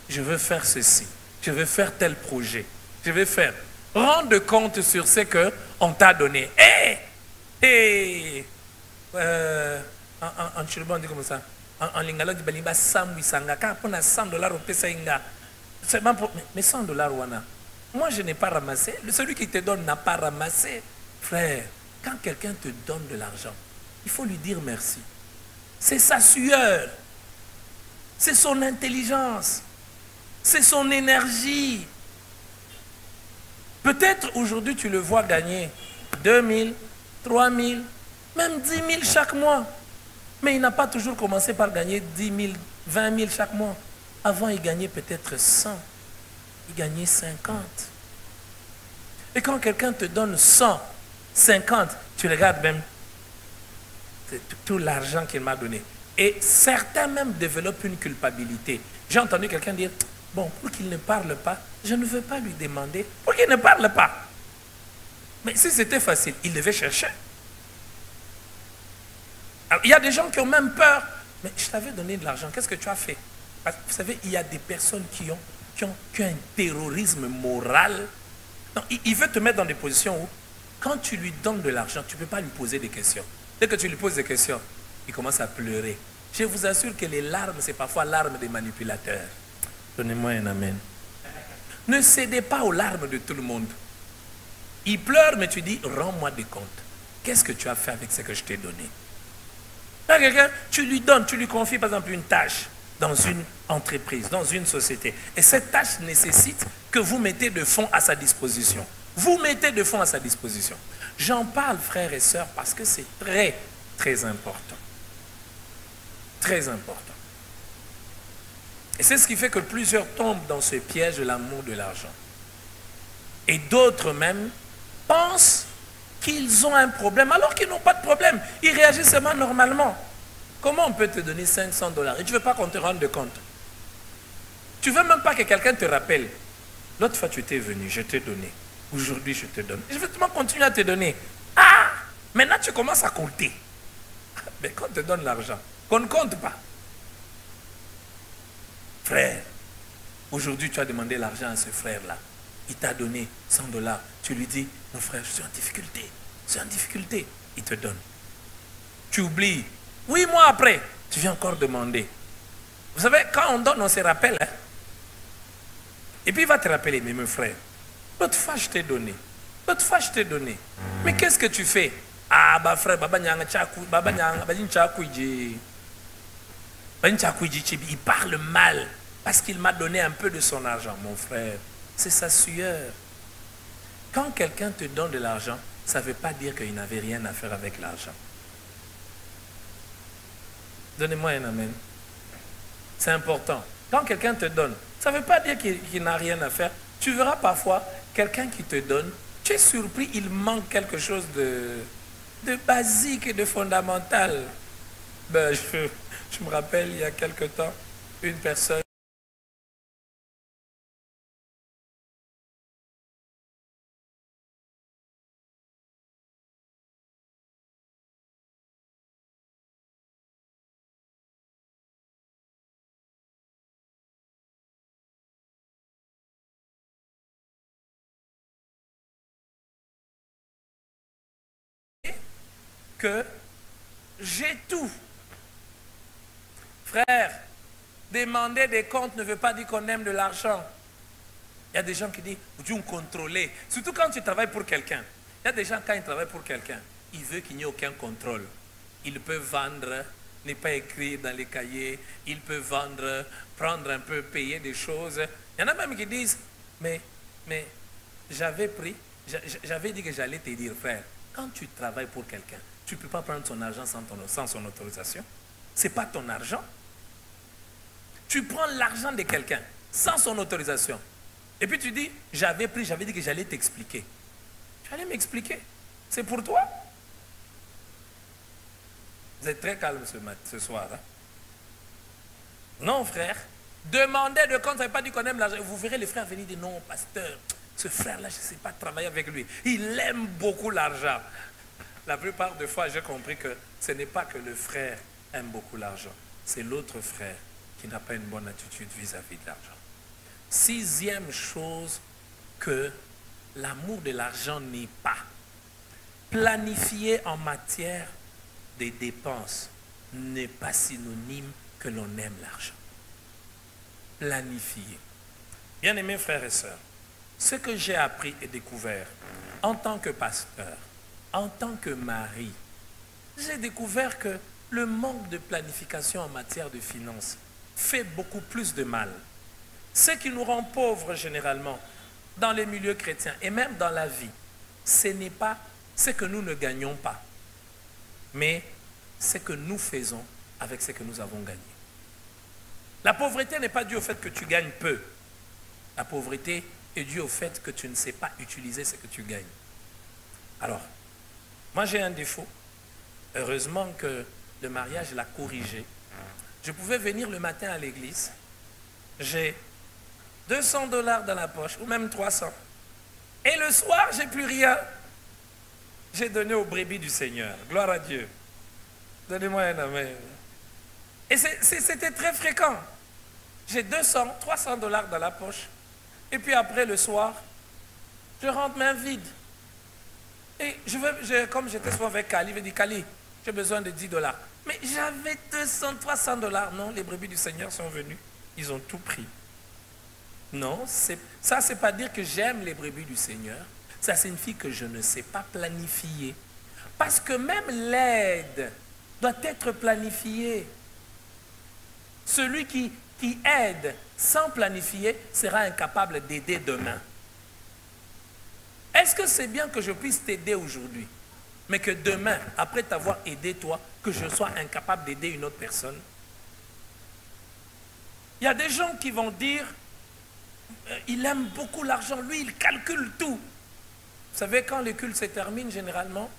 je veux faire ceci, je veux faire tel projet, je vais faire. Rendre compte sur ce qu'on t'a donné. En Chilban, on dit comme ça. En lingala, on dit 100 dollars au Pesaïnga. Mais 100 dollars, wana. Moi, je n'ai pas ramassé. Celui qui te donne n'a pas ramassé. Frère, quand quelqu'un te donne de l'argent, il faut lui dire merci. C'est sa sueur. C'est son intelligence. C'est son énergie. Peut-être aujourd'hui, tu le vois gagner 2 000, 3 000, même 10 000 chaque mois. Mais il n'a pas toujours commencé par gagner 10 000, 20 000 chaque mois. Avant, il gagnait peut-être 100. Il gagnait 50. Et quand quelqu'un te donne 100, 50, tu regardes même tout l'argent qu'il m'a donné. Et certains même développent une culpabilité. J'ai entendu quelqu'un dire, bon, pour qu'il ne parle pas, je ne veux pas lui demander, pour qu'il ne parle pas. Mais si c'était facile, il devait chercher. Alors, il y a des gens qui ont même peur. Mais je t'avais donné de l'argent, qu'est-ce que tu as fait? Parce que vous savez, il y a des personnes qui ont un terrorisme moral. Non, il veut te mettre dans des positions où, quand tu lui donnes de l'argent, tu ne peux pas lui poser des questions. Dès que tu lui poses des questions, il commence à pleurer. Je vous assure que les larmes, c'est parfois l'arme des manipulateurs. Donnez-moi un amen. Ne cédez pas aux larmes de tout le monde. Il pleure, mais tu dis, rends-moi des comptes. Qu'est-ce que tu as fait avec ce que je t'ai donné? Là, quelqu'un, tu lui donnes, tu lui confies par exemple une tâche dans une entreprise, dans une société. Et cette tâche nécessite que vous mettez de fonds à sa disposition. Vous mettez de fonds à sa disposition. J'en parle, frères et sœurs, parce que c'est très, très important. Très important. Et c'est ce qui fait que plusieurs tombent dans ce piège de l'amour de l'argent. Et d'autres même pensent qu'ils ont un problème alors qu'ils n'ont pas de problème. Ils réagissent seulement normalement. Comment on peut te donner 500 dollars et tu ne veux pas qu'on te rende compte? Tu ne veux même pas que quelqu'un te rappelle. L'autre fois tu étais venu, je t'ai donné. Aujourd'hui je te donne. Et je vais continuer à te donner. Ah! Maintenant tu commences à compter. Mais quand on te donne l'argent, qu'on ne compte pas. Frère, aujourd'hui tu as demandé l'argent à ce frère-là. Il t'a donné 100 dollars. Tu lui dis, mon frère, je suis en difficulté. Je suis en difficulté. Il te donne. Tu oublies. 8 mois après, tu viens encore demander. Vous savez, quand on donne, on se rappelle. Hein? Et puis il va te rappeler, mais mon frère, l'autre fois je t'ai donné. L'autre fois je t'ai donné. Mais qu'est-ce que tu fais? Ah, bah frère, il parle mal parce qu'il m'a donné un peu de son argent. Mon frère, c'est sa sueur. Quand quelqu'un te donne de l'argent, ça ne veut pas dire qu'il n'avait rien à faire avec l'argent. Donnez-moi un amen. C'est important. Quand quelqu'un te donne, ça ne veut pas dire qu'il n'a rien à faire. Tu verras parfois quelqu'un qui te donne, tu es surpris, il manque quelque chose de basique et de fondamental. Ben, je me rappelle, il y a quelque temps, une personne que j'ai tout. Frère, demander des comptes ne veut pas dire qu'on aime de l'argent. Il y a des gens qui disent, vous me contrôler. Surtout quand tu travailles pour quelqu'un. Il y a des gens, quand ils travaillent pour quelqu'un, ils veulent qu'il n'y ait aucun contrôle. Ils peuvent vendre, ne pas écrire dans les cahiers. Ils peuvent vendre, prendre un peu, payer des choses. Il y en a même qui disent, mais j'avais dit que j'allais te dire, frère, quand tu travailles pour quelqu'un, tu ne peux pas prendre son argent sans son autorisation. Ce n'est pas ton argent. Tu prends l'argent de quelqu'un sans son autorisation. Et puis tu dis, j'avais dit que j'allais t'expliquer. Tu allais m'expliquer. C'est pour toi. Vous êtes très calme ce soir. Hein? Non, frère. Demandez de compte, ça ne veut pas dire qu'on aime l'argent. Vous verrez les frères venir dire, non, pasteur, ce frère-là, je ne sais pas travailler avec lui. Il aime beaucoup l'argent. La plupart des fois, j'ai compris que ce n'est pas que le frère aime beaucoup l'argent. C'est l'autre frère qui n'a pas une bonne attitude vis-à-vis de l'argent. 6e chose que l'amour de l'argent n'est pas. Planifier en matière des dépenses n'est pas synonyme que l'on aime l'argent. Planifier. Bien-aimés frères et sœurs, ce que j'ai appris et découvert en tant que pasteur, en tant que mari, j'ai découvert que le manque de planification en matière de finances fait beaucoup plus de mal. Ce qui nous rend pauvres généralement dans les milieux chrétiens et même dans la vie, ce n'est pas ce que nous ne gagnons pas, mais ce que nous faisons avec ce que nous avons gagné. La pauvreté n'est pas due au fait que tu gagnes peu. La pauvreté est due au fait que tu ne sais pas utiliser ce que tu gagnes. Alors, moi j'ai un défaut. Heureusement que le mariage l'a corrigé. Je pouvais venir le matin à l'église. J'ai $200 dans la poche, ou même 300. Et le soir, j'ai plus rien. J'ai donné aux brebis du Seigneur. Gloire à Dieu. Donnez-moi un amen. Et c'était très fréquent. J'ai 200, $300 dans la poche. Et puis après, le soir, je rentre main vide. Et comme j'étais souvent avec Kali, je me dis, Kali, j'ai besoin de $10. Mais j'avais 200, $300. Non, les brebis du Seigneur sont venus. Ils ont tout pris. Non, ça, c'est pas dire que j'aime les brebis du Seigneur. Ça signifie que je ne sais pas planifier. Parce que même l'aide doit être planifiée. Celui qui aide sans planifier sera incapable d'aider demain. Est-ce que c'est bien que je puisse t'aider aujourd'hui, mais que demain, après t'avoir aidé toi, que je sois incapable d'aider une autre personne? Il y a des gens qui vont dire, il aime beaucoup l'argent, lui il calcule tout. Vous savez, quand le culte se termine, généralement,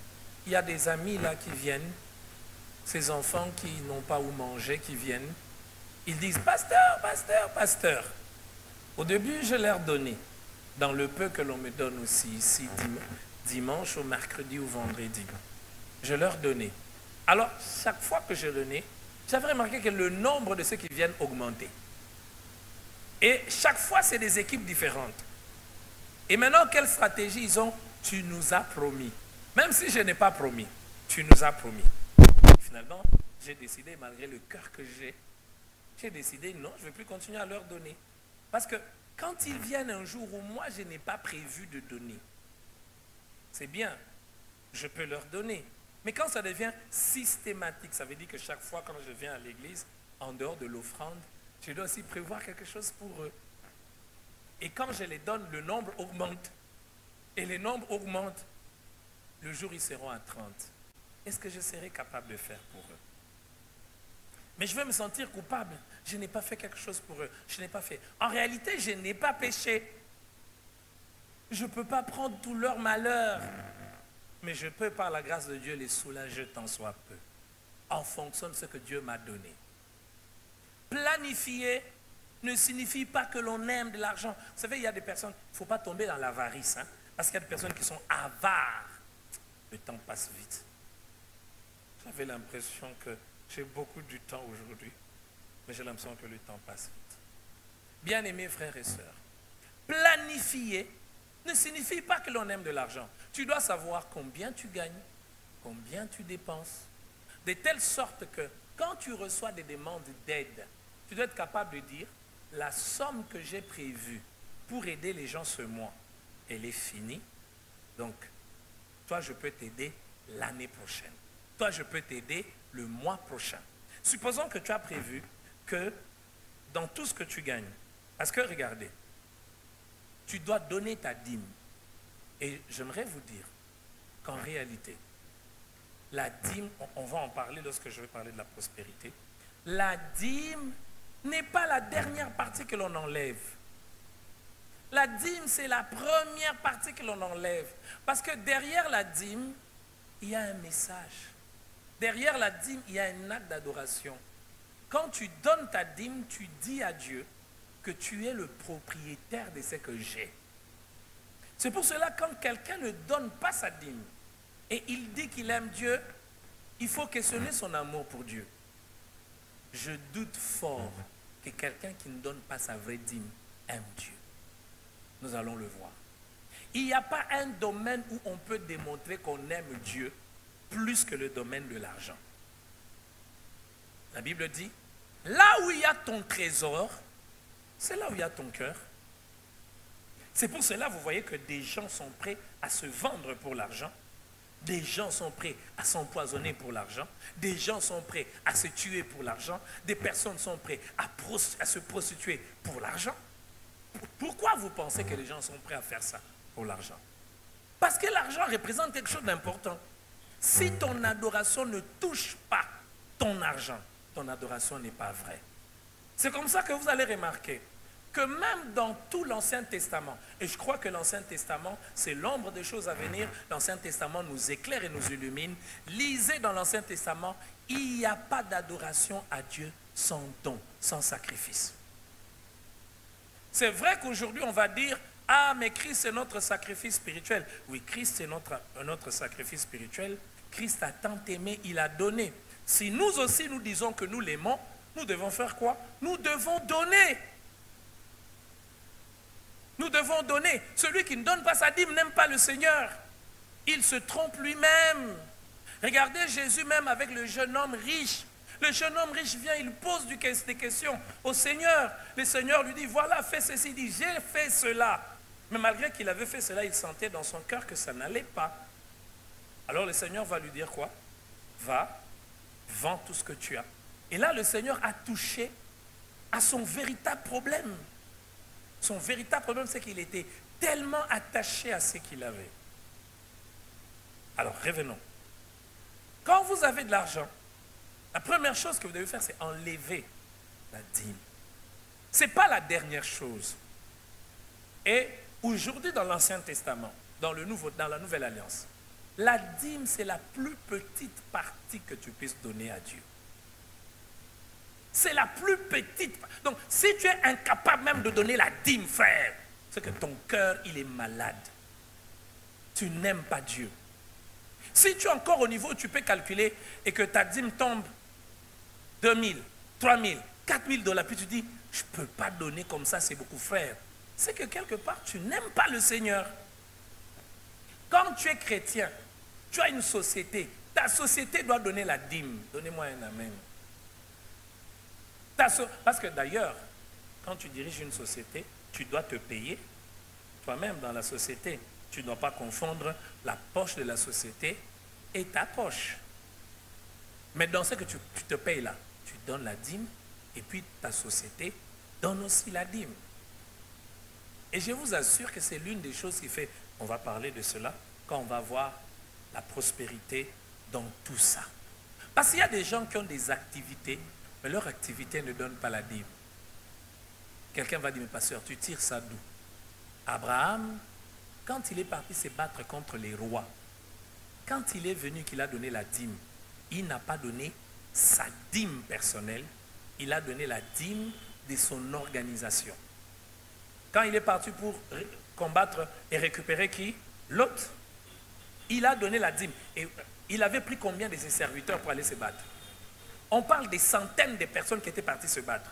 il y a des amis là qui viennent, ces enfants qui n'ont pas où manger, qui viennent. Ils disent, pasteur, pasteur, pasteur. Au début, je leur donnais, dans le peu que l'on me donne aussi ici, dimanche, ou mercredi ou vendredi. Je leur donnais. Alors, chaque fois que je donnais, j'avais remarqué que le nombre de ceux qui viennent augmentait. Et chaque fois, c'est des équipes différentes. Et maintenant, quelle stratégie ils ont? Tu nous as promis. Même si je n'ai pas promis, tu nous as promis. Finalement, j'ai décidé, malgré le cœur que j'ai décidé, non, je ne vais plus continuer à leur donner. Parce que quand ils viennent un jour où moi, je n'ai pas prévu de donner, c'est bien, je peux leur donner. Mais quand ça devient systématique, ça veut dire que chaque fois quand je viens à l'église, en dehors de l'offrande, je dois aussi prévoir quelque chose pour eux. Et quand je les donne, le nombre augmente. Et les nombres augmentent. Le jour, ils seront à 30. Est-ce que je serai capable de faire pour eux? Mais je vais me sentir coupable. Je n'ai pas fait quelque chose pour eux. Je n'ai pas fait. En réalité, je n'ai pas péché. Je ne peux pas prendre tout leur malheur. Mais je peux, par la grâce de Dieu, les soulager tant soit peu. En fonction de ce que Dieu m'a donné. Planifier ne signifie pas que l'on aime de l'argent. Vous savez, il y a des personnes, il ne faut pas tomber dans l'avarice. Hein, parce qu'il y a des personnes qui sont avares. Le temps passe vite. J'avais l'impression que j'ai beaucoup du temps aujourd'hui, mais j'ai l'impression que le temps passe vite. Bien-aimés frères et sœurs, planifier ne signifie pas que l'on aime de l'argent. Tu dois savoir combien tu gagnes, combien tu dépenses, de telle sorte que quand tu reçois des demandes d'aide, tu dois être capable de dire la somme que j'ai prévue pour aider les gens ce mois, elle est finie. Donc, toi, je peux t'aider l'année prochaine. Toi, je peux t'aider le mois prochain. Supposons que tu as prévu que dans tout ce que tu gagnes, parce que regardez, tu dois donner ta dîme. Et j'aimerais vous dire qu'en réalité, la dîme, on va en parler lorsque je vais parler de la prospérité, la dîme n'est pas la dernière partie que l'on enlève. La dîme, c'est la première partie que l'on enlève. Parce que derrière la dîme, il y a un message. Derrière la dîme, il y a un acte d'adoration. Quand tu donnes ta dîme, tu dis à Dieu que tu es le propriétaire de ce que j'ai. C'est pour cela que quand quelqu'un ne donne pas sa dîme et il dit qu'il aime Dieu, il faut questionner son amour pour Dieu. Je doute fort que quelqu'un qui ne donne pas sa vraie dîme aime Dieu. Nous allons le voir. Il n'y a pas un domaine où on peut démontrer qu'on aime Dieu plus que le domaine de l'argent. La Bible dit, là où il y a ton trésor, c'est là où il y a ton cœur. C'est pour cela, vous voyez que des gens sont prêts à se vendre pour l'argent. Des gens sont prêts à s'empoisonner pour l'argent. Des gens sont prêts à se tuer pour l'argent. Des personnes sont prêtes à se prostituer pour l'argent. Pourquoi vous pensez que les gens sont prêts à faire ça pour l'argent? Parce que l'argent représente quelque chose d'important. Si ton adoration ne touche pas ton argent, ton adoration n'est pas vraie. C'est comme ça que vous allez remarquer que même dans tout l'Ancien Testament, et je crois que l'Ancien Testament, c'est l'ombre des choses à venir, l'Ancien Testament nous éclaire et nous illumine. Lisez dans l'Ancien Testament, il n'y a pas d'adoration à Dieu sans don, sans sacrifice. C'est vrai qu'aujourd'hui on va dire, ah mais Christ c'est notre sacrifice spirituel. Oui, Christ c'est notre sacrifice spirituel. Christ a tant aimé, il a donné. Si nous aussi nous disons que nous l'aimons, nous devons faire quoi? Nous devons donner. Nous devons donner. Celui qui ne donne pas sa dîme n'aime pas le Seigneur. Il se trompe lui-même. Regardez Jésus même avec le jeune homme riche. Le jeune homme riche vient, il pose des questions au Seigneur. Le Seigneur lui dit, voilà, fais ceci. Il dit, j'ai fait cela. Mais malgré qu'il avait fait cela, il sentait dans son cœur que ça n'allait pas. Alors le Seigneur va lui dire quoi? Va, vends tout ce que tu as. Et là, le Seigneur a touché à son véritable problème. Son véritable problème, c'est qu'il était tellement attaché à ce qu'il avait. Alors, revenons. Quand vous avez de l'argent, la première chose que vous devez faire, c'est enlever la dîme. Ce n'est pas la dernière chose. Et aujourd'hui, dans l'Ancien Testament, dans la Nouvelle Alliance, la dîme, c'est la plus petite partie que tu puisses donner à Dieu. C'est la plus petite. Donc, si tu es incapable même de donner la dîme, frère, c'est que ton cœur, il est malade. Tu n'aimes pas Dieu. Si tu es encore au niveau où tu peux calculer et que ta dîme tombe 2000, 3000, 4000 $, puis tu dis, je ne peux pas donner comme ça, c'est beaucoup, frère. C'est que quelque part, tu n'aimes pas le Seigneur. Quand tu es chrétien, tu as une société. Ta société doit donner la dîme. Donnez-moi un amen. Parce que d'ailleurs, quand tu diriges une société, tu dois te payer toi-même dans la société. Tu ne dois pas confondre la poche de la société et ta poche. Mais dans ce que tu te payes là, tu donnes la dîme et puis ta société donne aussi la dîme. Et je vous assure que c'est l'une des choses qui fait, on va parler de cela, quand on va voir la prospérité dans tout ça. Parce qu'il y a des gens qui ont des activités, mais leur activité ne donne pas la dîme. Quelqu'un va dire, mais pasteur, tu tires ça d'où? Abraham, quand il est parti se battre contre les rois, quand il est venu qu'il a donné la dîme, il n'a pas donné sa dîme personnelle, il a donné la dîme de son organisation. Quand il est parti pour combattre et récupérer qui? Lot. Il a donné la dîme. Et il avait pris combien de ses serviteurs pour aller se battre? On parle des centaines de personnes qui étaient parties se battre.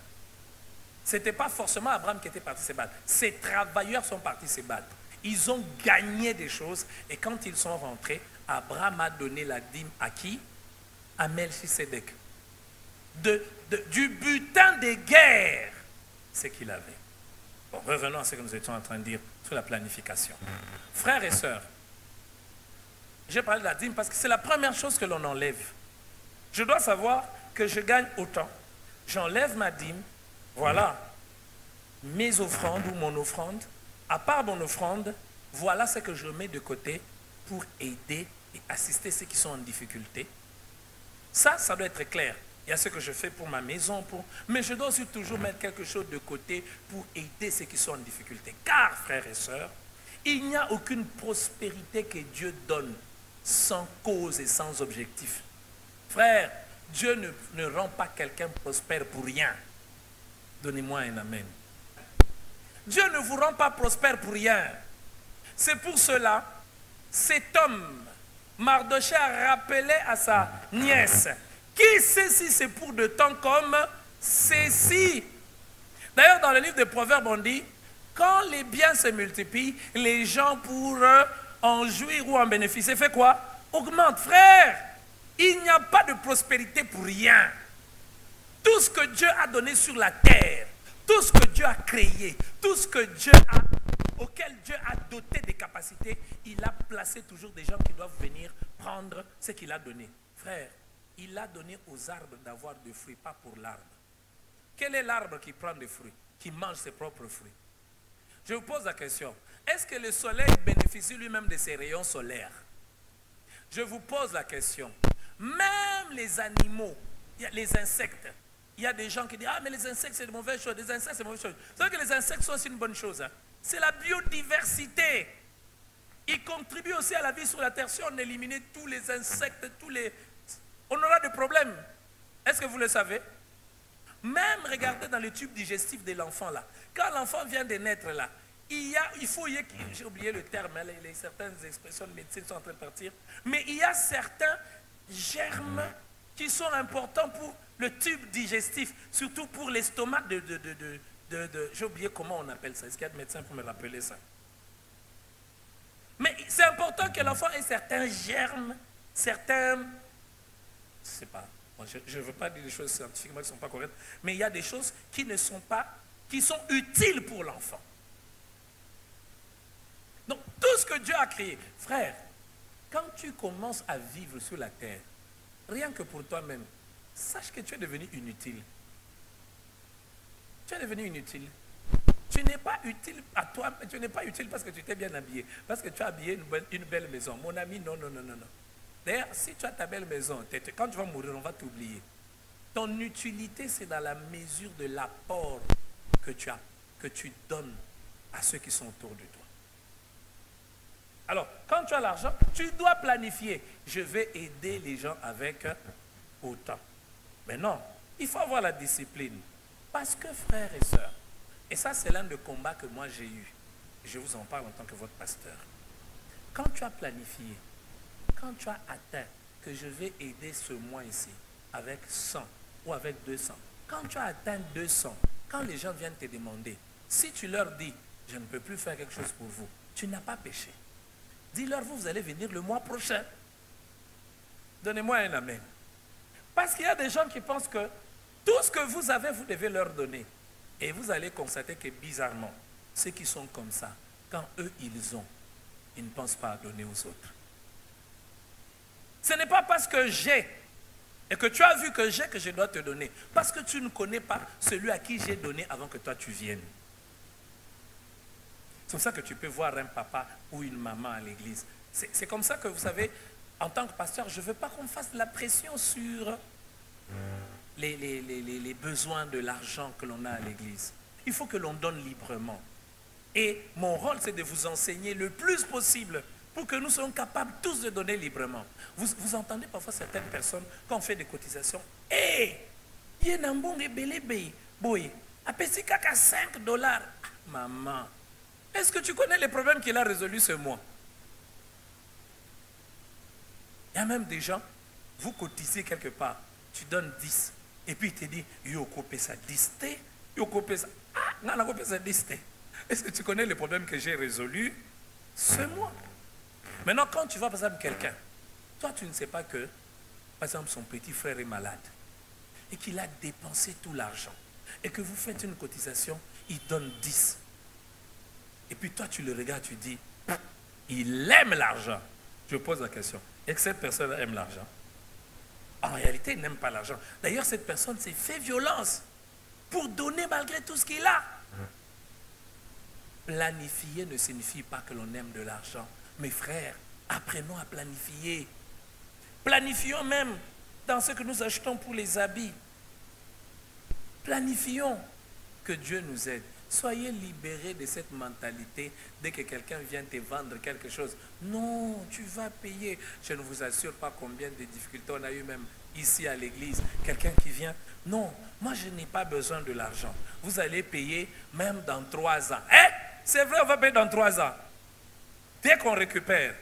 Ce n'était pas forcément Abraham qui était parti se battre. Ses travailleurs sont partis se battre. Ils ont gagné des choses. Et quand ils sont rentrés, Abraham a donné la dîme à qui? À Melchisédek. Du butin des guerres, ce qu'il avait. Bon, revenons à ce que nous étions en train de dire sur la planification. Frères et sœurs, j'ai parlé de la dîme parce que c'est la première chose que l'on enlève. Je dois savoir que je gagne autant. J'enlève ma dîme, voilà mes offrandes ou mon offrande. À part mon offrande, voilà ce que je mets de côté pour aider et assister ceux qui sont en difficulté. Ça doit être clair. Il y a ce que je fais pour ma maison, mais je dois aussi toujours mettre quelque chose de côté pour aider ceux qui sont en difficulté. Car, frères et sœurs, il n'y a aucune prospérité que Dieu donne sans cause et sans objectif. Frère, Dieu ne rend pas quelqu'un prospère pour rien. Donnez-moi un amen. Dieu ne vous rend pas prospère pour rien. C'est pour cela, cet homme, Mardochée, a rappelé à sa nièce, qui sait si c'est pour de temps comme ceci. D'ailleurs, dans le livre des Proverbes, on dit, quand les biens se multiplient, les gens pour en jouir ou en bénéficier, fait quoi? Augmente. Frère, il n'y a pas de prospérité pour rien. Tout ce que Dieu a donné sur la terre, tout ce que Dieu a créé, tout ce que auquel Dieu a doté des capacités, il a placé toujours des gens qui doivent venir prendre ce qu'il a donné. Frère, il a donné aux arbres d'avoir des fruits, pas pour l'arbre. Quel est l'arbre qui prend des fruits, qui mange ses propres fruits? Je vous pose la question, est-ce que le soleil bénéficie lui-même de ses rayons solaires? Je vous pose la question, même les animaux, les insectes, il y a des gens qui disent, ah mais les insectes c'est de mauvaises choses, les insectes c'est de mauvaises choses. Vous savez que les insectes sont aussi une bonne chose, hein? C'est la biodiversité. Ils contribuent aussi à la vie sur la terre. Si on éliminait tous les insectes, on aura des problèmes. Est-ce que vous le savez? Même regardez dans le tube digestif de l'enfant là. Quand l'enfant vient de naître là, j'ai oublié le terme, certaines expressions de médecine sont en train de partir, mais il y a certains germes qui sont importants pour le tube digestif, surtout pour l'estomac j'ai oublié comment on appelle ça. Est-ce qu'il y a des médecins pour me rappeler ça? Mais c'est important que l'enfant ait certains germes, certains... Je ne sais pas. Je ne veux pas dire des choses scientifiquement qui ne sont pas correctes, mais il y a des choses qui ne sont pas, qui sont utiles pour l'enfant. Donc, tout ce que Dieu a créé, frère, quand tu commences à vivre sur la terre, rien que pour toi-même, sache que tu es devenu inutile. Tu es devenu inutile. Tu n'es pas utile à toi, tu n'es pas utile parce que tu t'es bien habillé, parce que tu as habillé une belle maison. Mon ami, non, non, non, non, non. D'ailleurs, si tu as ta belle maison, quand tu vas mourir, on va t'oublier. Ton utilité, c'est dans la mesure de l'apport que tu donnes à ceux qui sont autour de toi. Alors, quand tu as l'argent, tu dois planifier. Je vais aider les gens avec autant. Mais non, il faut avoir la discipline. Parce que, frères et sœurs, et ça c'est l'un des combats que moi j'ai eu, je vous en parle en tant que votre pasteur. Quand tu as planifié, quand tu as atteint que je vais aider ce mois ici avec 100 ou avec 200, quand tu as atteint 200, quand les gens viennent te demander, si tu leur dis, je ne peux plus faire quelque chose pour vous, tu n'as pas péché. Dis-leur, vous allez venir le mois prochain. Donnez-moi un amen. Parce qu'il y a des gens qui pensent que tout ce que vous avez, vous devez leur donner. Et vous allez constater que bizarrement, ceux qui sont comme ça, quand eux, ils ont, ils ne pensent pas à donner aux autres. Ce n'est pas parce que j'ai, et que tu as vu que j'ai, que je dois te donner. Parce que tu ne connais pas celui à qui j'ai donné avant que toi tu viennes. C'est pour ça que tu peux voir un papa ou une maman à l'église. C'est comme ça que, vous savez, en tant que pasteur, je ne veux pas qu'on fasse de la pression sur les besoins de l'argent que l'on a à l'église. Il faut que l'on donne librement. Et mon rôle, c'est de vous enseigner le plus possible pour que nous soyons capables tous de donner librement. Vous entendez parfois certaines personnes, quand on fait des cotisations, « Hé, il y a un bon belébé, boy, à petit caca $5. Maman, est-ce que tu connais les problèmes qu'il a résolus ce mois? Il y a même des gens, vous cotisez quelque part, tu donnes 10, et puis il te dit, yo copé ça 10, yo copé ça, ah, non, copé ça 10. Est-ce que tu connais les problèmes que j'ai résolus ce mois? Maintenant, quand tu vois par exemple quelqu'un, toi tu ne sais pas que, par exemple, son petit frère est malade, et qu'il a dépensé tout l'argent, et que vous faites une cotisation, il donne 10. Et puis toi, tu le regardes, tu dis, il aime l'argent. Je pose la question, est-ce que cette personne aime l'argent? En réalité, il n'aime pas l'argent. D'ailleurs, cette personne s'est fait violence pour donner malgré tout ce qu'il a. Planifier ne signifie pas que l'on aime de l'argent. Mes frères, apprenons à planifier. Planifions même dans ce que nous achetons pour les habits. Planifions. Que Dieu nous aide. Soyez libérés de cette mentalité dès que quelqu'un vient te vendre quelque chose. Non, tu vas payer. Je ne vous assure pas combien de difficultés on a eu même ici à l'église. Quelqu'un qui vient, non, moi je n'ai pas besoin de l'argent. Vous allez payer même dans 3 ans. Eh, c'est vrai, on va payer dans 3 ans. Dès qu'on récupère,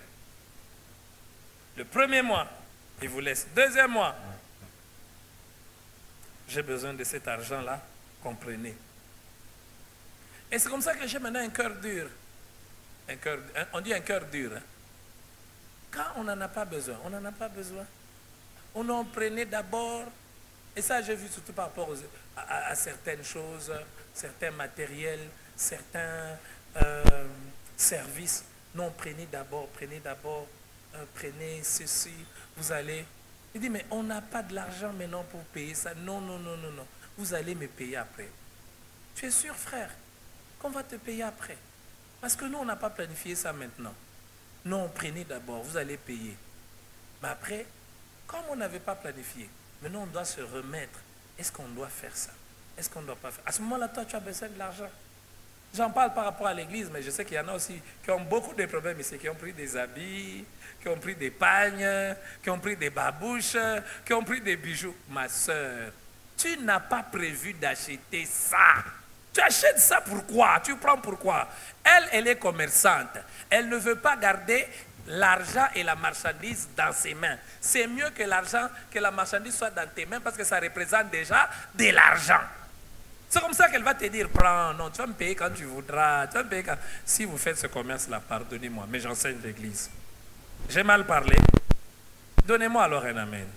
le premier mois, il vous laisse. Deuxième mois, j'ai besoin de cet argent-là, comprenez. Et c'est comme ça que j'ai maintenant un cœur dur. On dit un cœur dur. Hein? Quand on n'en a pas besoin, on n'en a pas besoin. On en prenait d'abord, et ça j'ai vu surtout par rapport à certaines choses, certains matériels, certains services. Non, prenez d'abord, prenez ceci, vous allez. Il dit, mais on n'a pas de l'argent maintenant pour payer ça. Non, non, non, non, non. Vous allez me payer après. Tu es sûr, frère, qu'on va te payer après? Parce que nous, on n'a pas planifié ça maintenant. Non, prenez d'abord, vous allez payer. Mais après, comme on n'avait pas planifié, maintenant on doit se remettre. Est-ce qu'on doit faire ça? Est-ce qu'on ne doit pas faire? À ce moment-là, toi, tu as besoin de l'argent. J'en parle par rapport à l'église, mais je sais qu'il y en a aussi qui ont beaucoup de problèmes ici, qui ont pris des habits, qui ont pris des pagnes, qui ont pris des babouches, qui ont pris des bijoux. Ma soeur, tu n'as pas prévu d'acheter ça. Tu achètes ça pourquoi? Tu prends pourquoi? Elle est commerçante. Elle ne veut pas garder l'argent et la marchandise dans ses mains. C'est mieux que l'argent, que la marchandise soit dans tes mains parce que ça représente déjà de l'argent. C'est comme ça qu'elle va te dire, prends, non, tu vas me payer quand tu voudras. Tu vas me payer quand... Si vous faites ce commerce-là, pardonnez-moi, mais j'enseigne l'église. J'ai mal parlé. Donnez-moi alors un amen.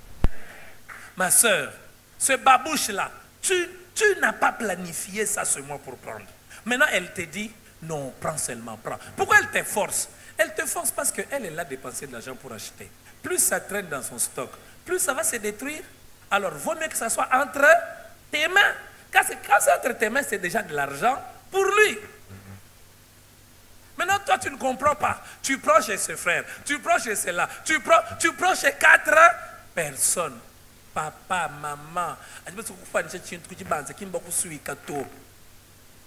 Ma soeur, ce babouche-là, tu n'as pas planifié ça ce mois pour prendre. Maintenant, elle te dit, non, prends seulement, prends. Pourquoi elle te force? Elle te force parce qu'elle a dépensé de l'argent pour acheter. Plus ça traîne dans son stock, plus ça va se détruire. Alors, vaut mieux que ça soit entre tes mains. Quand c'est entre tes mains, c'est déjà de l'argent pour lui. Maintenant, toi, tu ne comprends pas. Tu prends chez ce frère, tu prends chez celle-là, tu prends chez 4 personnes. Papa, maman.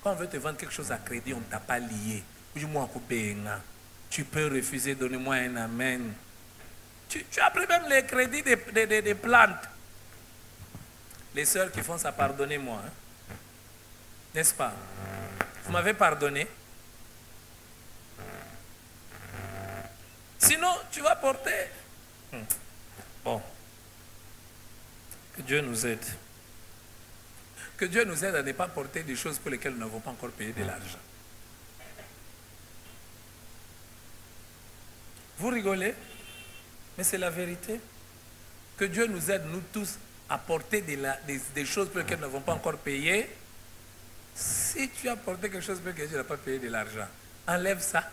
Quand on veut te vendre quelque chose à crédit, on ne t'a pas lié. Tu peux refuser, donnez-moi un amen. Tu as pris même les crédits des plantes. Les sœurs qui font ça, pardonnez-moi. Hein? N'est-ce pas? Vous m'avez pardonné? Sinon, tu vas porter. Bon. Que Dieu nous aide. Que Dieu nous aide à ne pas porter des choses pour lesquelles nous n'avons pas encore payé de l'argent. Vous rigolez? Mais c'est la vérité. Que Dieu nous aide, nous tous, à porter des choses pour lesquelles nous n'avons pas encore payé. Si tu as porté quelque chose pour lequel tu n'as pas payé de l'argent, enlève ça,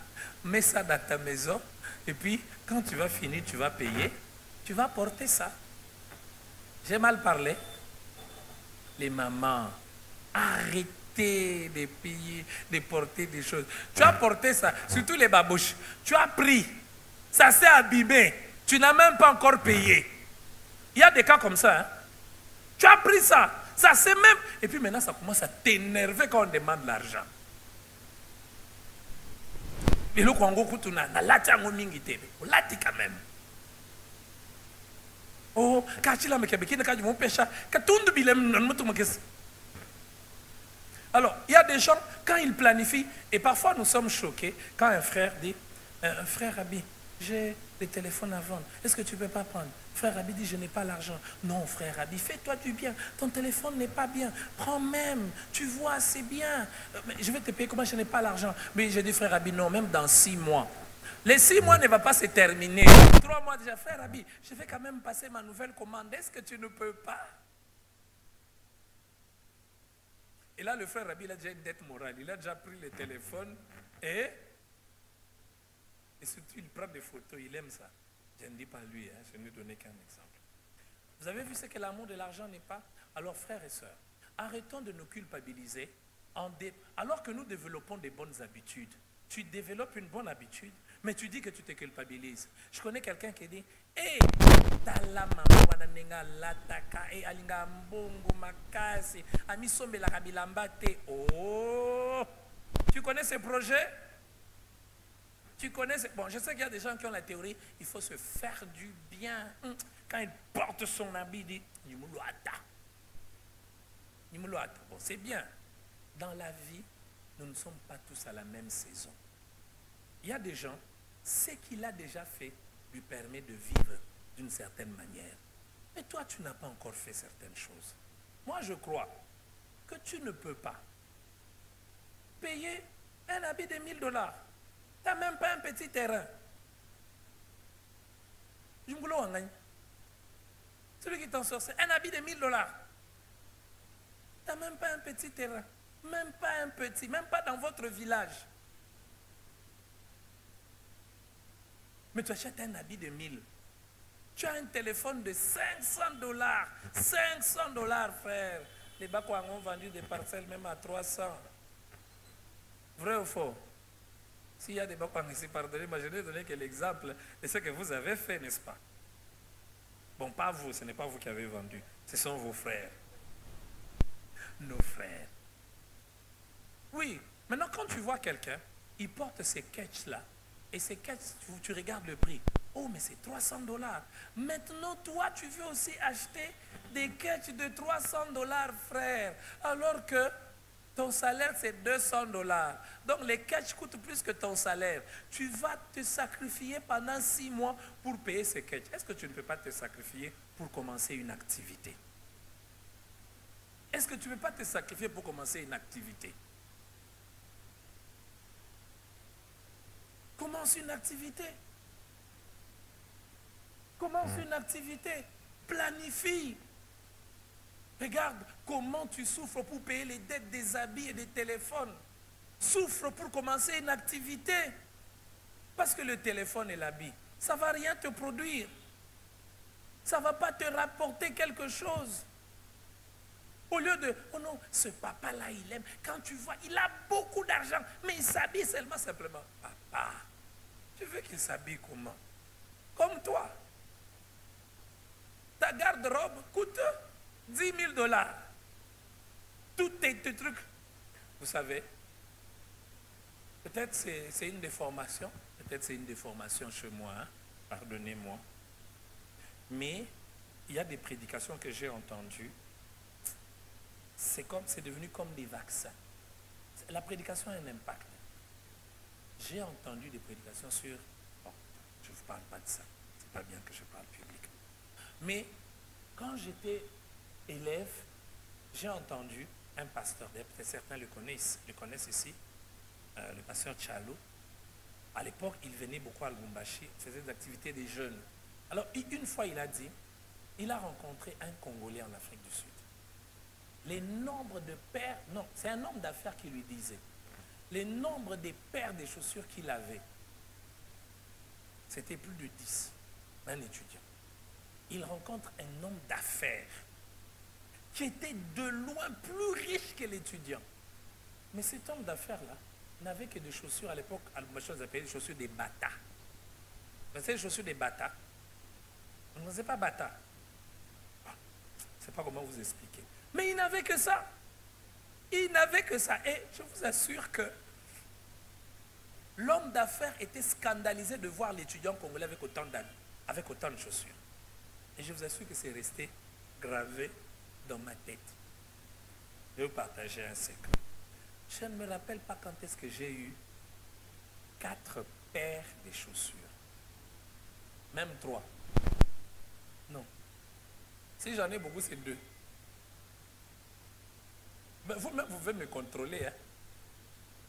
mets ça dans ta maison, et puis quand tu vas finir, tu vas payer, tu vas porter ça. J'ai mal parlé. Les mamans, arrêtez de payer, de porter des choses. Tu as porté ça, surtout les babouches. Tu as pris, ça s'est abîmé, tu n'as même pas encore payé. Il y a des cas comme ça. Hein? Tu as pris ça, ça s'est même... Et puis maintenant, ça commence à t'énerver quand on demande l'argent. Mais le Congo, tu n'as lati mingi tebe, lati quand même. Oh, alors, il y a des gens, quand ils planifient, et parfois nous sommes choqués, quand un frère dit, frère Abi, j'ai des téléphones à vendre, est-ce que tu ne peux pas prendre? Frère Abi dit, je n'ai pas l'argent. Non, frère Abi, fais-toi du bien, ton téléphone n'est pas bien, prends même, tu vois, c'est bien. Je vais te payer, comment je n'ai pas l'argent? Mais j'ai dit, frère Abi, non, même dans 6 mois. Les 6 mois ne vont pas se terminer. 3 mois déjà, frère Abi, je vais quand même passer ma nouvelle commande. Est-ce que tu ne peux pas? Et là, le frère Rabbi, il a déjà une dette morale. Il a déjà pris le téléphone et surtout, il prend des photos. Il aime ça. Je ne dis pas lui, hein, je ne lui donner qu'un exemple. Vous avez vu ce que l'amour de l'argent n'est pas? Alors, frères et sœurs, arrêtons de nous culpabiliser alors que nous développons des bonnes habitudes. Tu développes une bonne habitude, mais tu dis que tu te culpabilises. Je connais quelqu'un qui dit hey, oh, tu connais ce projet? Tu connais bon, je sais qu'il y a des gens qui ont la théorie, il faut se faire du bien. Quand il porte son habit, il dit bon, c'est bien. Dans la vie, nous ne sommes pas tous à la même saison. Il y a des gens, ce qu'il a déjà fait lui permet de vivre d'une certaine manière. Mais toi, tu n'as pas encore fait certaines choses. Moi, je crois que tu ne peux pas payer un habit de 1000 $. Tu n'as même pas un petit terrain. Celui qui t'en sort, c'est un habit de 1000 $. Tu n'as même pas un petit terrain. Même pas un petit, même pas dans votre village. Mais tu achètes un habit de 1000. Tu as un téléphone de 500 $. 500 $, frère. Les Bakwang ont vendu des parcelles même à 300. Vrai ou faux? S'il y a des Bakwang ici, pardonnez-moi, je n'ai donné que l'exemple de ce que vous avez fait, n'est-ce pas? Bon, pas vous, ce n'est pas vous qui avez vendu. Ce sont vos frères. Nos frères. Oui, maintenant quand tu vois quelqu'un, il porte ces catchs-là, et ces catchs, tu regardes le prix. Oh, mais c'est 300 $. Maintenant, toi, tu veux aussi acheter des catchs de 300 $, frère, alors que ton salaire, c'est 200 $. Donc, les catchs coûtent plus que ton salaire. Tu vas te sacrifier pendant 6 mois pour payer ces catchs. Est-ce que tu ne peux pas te sacrifier pour commencer une activité? Est-ce que tu ne peux pas te sacrifier pour commencer une activité? Commence une activité. Commence une activité. Planifie. Regarde comment tu souffres pour payer les dettes des habits et des téléphones. Souffre pour commencer une activité. Parce que le téléphone et l'habit, ça ne va rien te produire. Ça ne va pas te rapporter quelque chose. Au lieu de, oh non, ce papa-là, il aime. Quand tu vois, il a beaucoup d'argent, mais il s'habille seulement simplement. Papa, tu veux qu'il s'habille comment? Comme toi. Ta garde-robe coûte 10 000 $. Tous tes trucs. Vous savez, peut-être c'est une déformation. Peut-être c'est une déformation chez moi. Hein? Pardonnez-moi. Mais il y a des prédications que j'ai entendues. C'est devenu comme des vaccins. La prédication a un impact. J'ai entendu des prédications sur... Bon, je ne vous parle pas de ça. C'est pas bien que je parle publiquement. Mais quand j'étais élève, j'ai entendu un pasteur, peut-être certains le connaissent ici, le pasteur Tchalo. À l'époque, il venait beaucoup à Lubumbashi, faisait des activités des jeunes. Alors, une fois, il a dit, il a rencontré un Congolais en Afrique du Sud. Les nombres de paires, non, c'est un homme d'affaires qui lui disait, les nombres des paires de chaussures qu'il avait, c'était plus de 10, un étudiant. Il rencontre un homme d'affaires qui était de loin plus riche que l'étudiant. Mais cet homme d'affaires-là n'avait que des chaussures à l'époque, à Lubumbashi, on appelait les chaussures des bata. Vous savez les chaussures des bata? On ne sait pas bata. Je ne sais pas comment vous expliquer. Mais il n'avait que ça. Il n'avait que ça. Et je vous assure que l'homme d'affaires était scandalisé de voir l'étudiant congolais avec autant de chaussures. Et je vous assure que c'est resté gravé dans ma tête. Je vais vous partager un secret. Je ne me rappelle pas quand est-ce que j'ai eu 4 paires de chaussures. Même 3. Non. Si j'en ai beaucoup, c'est 2. Mais vous-même, vous pouvez me contrôler. Hein?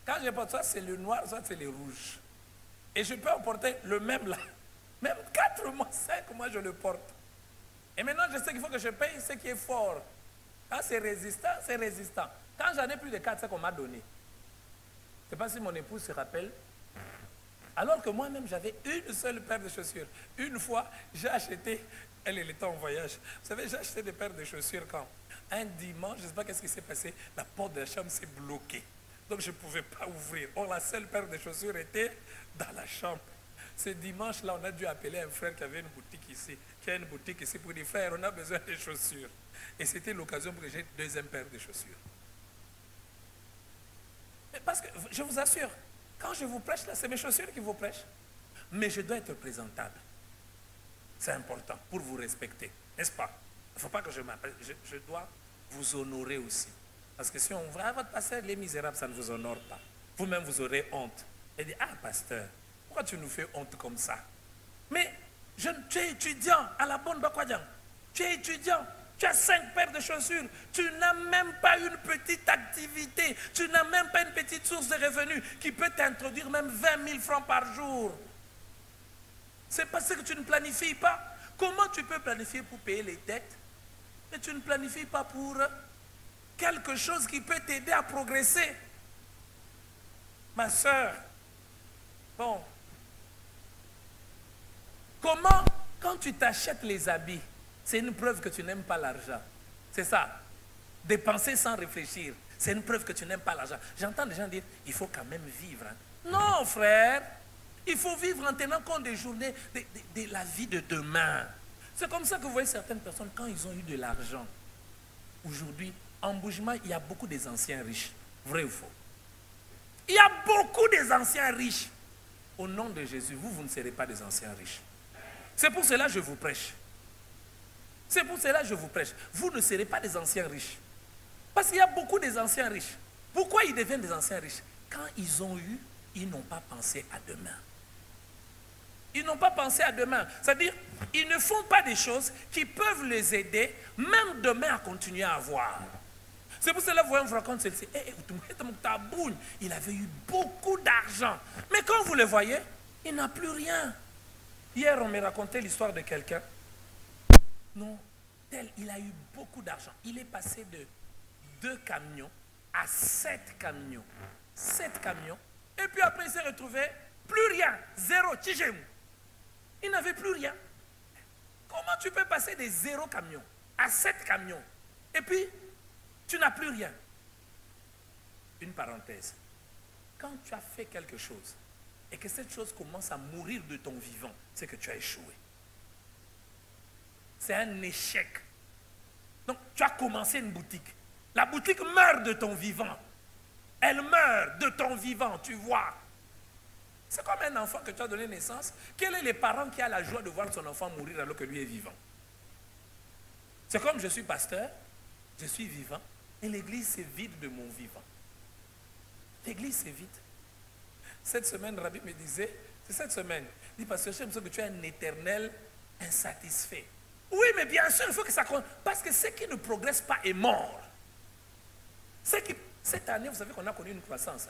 Quand je porte, soit c'est le noir, soit c'est le rouge. Et je peux en porter le même là. Même 4 mois, 5 mois, je le porte. Et maintenant, je sais qu'il faut que je paye ce qui est fort. Quand c'est résistant, c'est résistant. Quand j'en ai plus de 4, c'est qu'on m'a donné. Je ne sais pas si mon épouse se rappelle. Alors que moi-même, j'avais une seule paire de chaussures. Une fois, j'ai acheté, elle était en voyage. Vous savez, j'ai acheté des paires de chaussures quand un dimanche, je ne sais pas qu'est-ce qui s'est passé, la porte de la chambre s'est bloquée. Donc je ne pouvais pas ouvrir. Or, la seule paire de chaussures était dans la chambre. Ce dimanche-là, on a dû appeler un frère qui avait une boutique ici, qui a une boutique ici pour dire, frère, on a besoin de chaussures. Et c'était l'occasion pour que j'ai une deuxième paire de chaussures. Mais parce que, je vous assure, quand je vous prêche, là, c'est mes chaussures qui vous prêchent. Mais je dois être présentable. C'est important pour vous respecter, n'est-ce pas? Il ne faut pas que je m'appelle. Je dois vous honorer aussi. Parce que si on voit votre pasteur, les misérables, ça ne vous honore pas. Vous-même, vous aurez honte. Et dit, ah, pasteur, pourquoi tu nous fais honte comme ça? Mais tu es étudiant à la bonne Bakwadjan. Tu es étudiant. Tu as 5 paires de chaussures. Tu n'as même pas une petite activité. Tu n'as même pas une petite source de revenus qui peut t'introduire même 20 000 francs par jour. C'est parce que tu ne planifies pas. Comment tu peux planifier pour payer les dettes, mais tu ne planifies pas pour quelque chose qui peut t'aider à progresser? Ma soeur, bon, comment, quand tu t'achètes les habits, c'est une preuve que tu n'aimes pas l'argent. C'est ça. Dépenser sans réfléchir, c'est une preuve que tu n'aimes pas l'argent. J'entends des gens dire, il faut quand même vivre. Hein. Non, frère. Il faut vivre en tenant compte des journées, de la vie de demain. C'est comme ça que vous voyez certaines personnes, quand ils ont eu de l'argent, aujourd'hui, en Bougema, il y a beaucoup des anciens riches. Vrai ou faux? Il y a beaucoup des anciens riches. Au nom de Jésus, vous ne serez pas des anciens riches. C'est pour cela que je vous prêche. C'est pour cela que je vous prêche. Vous ne serez pas des anciens riches. Parce qu'il y a beaucoup des anciens riches. Pourquoi ils deviennent des anciens riches? Quand ils ont eu, ils n'ont pas pensé à demain. Ils n'ont pas pensé à demain. C'est-à-dire, ils ne font pas des choses qui peuvent les aider, même demain, à continuer à avoir. C'est pour cela que vous voyez, on vous raconte celle-ci. Il avait eu beaucoup d'argent. Mais quand vous le voyez, il n'a plus rien. Hier, on me racontait l'histoire de quelqu'un. Non, tel, il a eu beaucoup d'argent. Il est passé de 2 camions à 7 camions. 7 camions. Et puis après, il s'est retrouvé plus rien. 0, Tchigem. Il n'avait plus rien. Comment tu peux passer de 0 camions à 7 camions et puis tu n'as plus rien? Une parenthèse. Quand tu as fait quelque chose et que cette chose commence à mourir de ton vivant, c'est que tu as échoué. C'est un échec. Donc tu as commencé une boutique. La boutique meurt de ton vivant. Elle meurt de ton vivant, tu vois. C'est comme un enfant que tu as donné naissance. Quel est le parent qui a la joie de voir son enfant mourir alors que lui est vivant? C'est comme je suis pasteur, je suis vivant, et l'église c'est vide de mon vivant. L'église c'est vide. Cette semaine, Rabbi me disait, c'est cette semaine, il dit, pasteur, j'ai l'impression que tu es un éternel insatisfait. Oui, mais bien sûr, il faut que ça compte. Parce que ce qui ne progresse pas est mort. Cette année, vous savez qu'on a connu une croissance.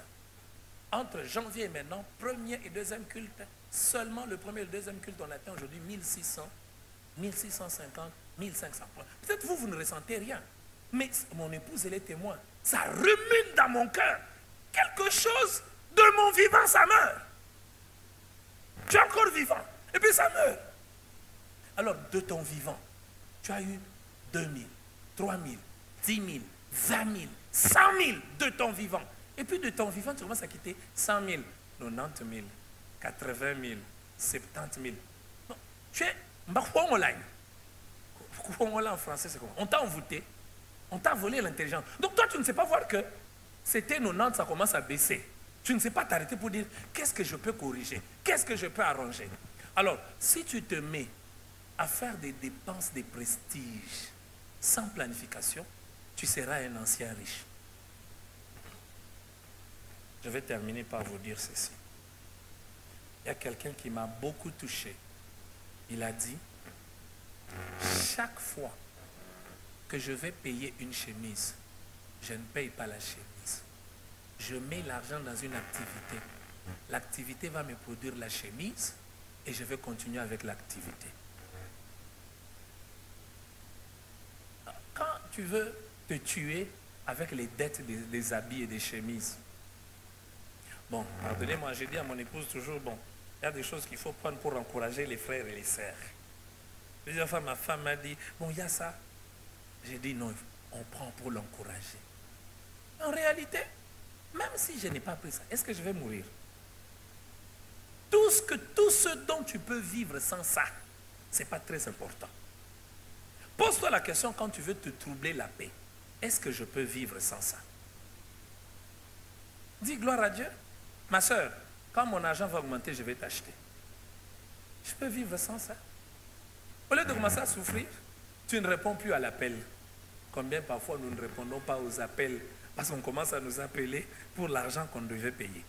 Entre janvier et maintenant, premier et deuxième culte, seulement le premier et le deuxième culte, on atteint aujourd'hui 1600, 1650, 1500 points. Peut-être vous ne ressentez rien. Mais mon épouse, elle est témoin. Ça rumine dans mon cœur. Quelque chose de mon vivant, ça meurt. Tu es encore vivant. Et puis ça meurt. Alors, de ton vivant, tu as eu 2000, 3000, 10 000, 20 000, 100 000 de ton vivant. Et puis de ton vivant, tu commences à quitter 100 000, 90 000, 80 000, 70 000. Non, tu es online. En français, c'est comment? On t'a envoûté, on t'a volé l'intelligence. Donc toi, tu ne sais pas voir que c'était 90, ça commence à baisser. Tu ne sais pas t'arrêter pour dire, qu'est-ce que je peux corriger? Qu'est-ce que je peux arranger? Alors, si tu te mets à faire des dépenses de prestige sans planification, tu seras un ancien riche. Je vais terminer par vous dire ceci. Il y a quelqu'un qui m'a beaucoup touché. Il a dit, chaque fois que je vais payer une chemise, je ne paye pas la chemise. Je mets l'argent dans une activité. L'activité va me produire la chemise et je vais continuer avec l'activité. Quand tu veux te tuer, avec les dettes des habits et des chemises. Bon, pardonnez-moi, j'ai dit à mon épouse toujours, bon, il y a des choses qu'il faut prendre pour encourager les frères et les sœurs. Plusieurs fois, ma femme m'a dit, bon, il y a ça. J'ai dit, non, on prend pour l'encourager. En réalité, même si je n'ai pas pris ça, est-ce que je vais mourir? Tout ce dont tu peux vivre sans ça, ce n'est pas très important. Pose-toi la question quand tu veux te troubler la paix. Est-ce que je peux vivre sans ça? Dis gloire à Dieu. Ma soeur, quand mon argent va augmenter, je vais t'acheter. Je peux vivre sans ça. Au lieu de commencer à souffrir, tu ne réponds plus à l'appel. Combien parfois nous ne répondons pas aux appels parce qu'on commence à nous appeler pour l'argent qu'on devait payer.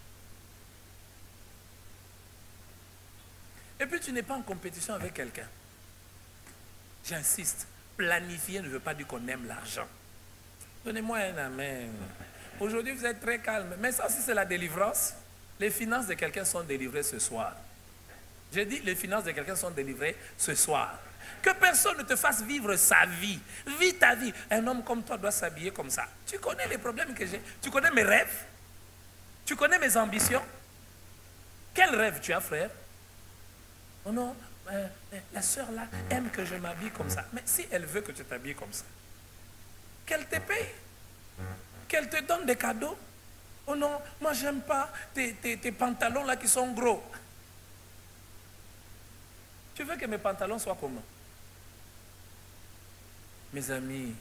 Et puis tu n'es pas en compétition avec quelqu'un. J'insiste, planifier ne veut pas dire qu'on aime l'argent. Donnez-moi un amen. Aujourd'hui vous êtes très calme, mais ça aussi c'est la délivrance. Les finances de quelqu'un sont délivrées ce soir. J'ai dit les finances de quelqu'un sont délivrées ce soir. Que personne ne te fasse vivre sa vie. Vis ta vie. Un homme comme toi doit s'habiller comme ça. Tu connais les problèmes que j'ai. Tu connais mes rêves. Tu connais mes ambitions. Quel rêve tu as, frère? Oh non, la sœur là aime que je m'habille comme ça. Mais si elle veut que tu t'habilles comme ça, qu'elle te paye. Qu'elle te donne des cadeaux. Oh non, moi j'aime pas tes pantalons là qui sont gros. Tu veux que mes pantalons soient comment? Mes amis,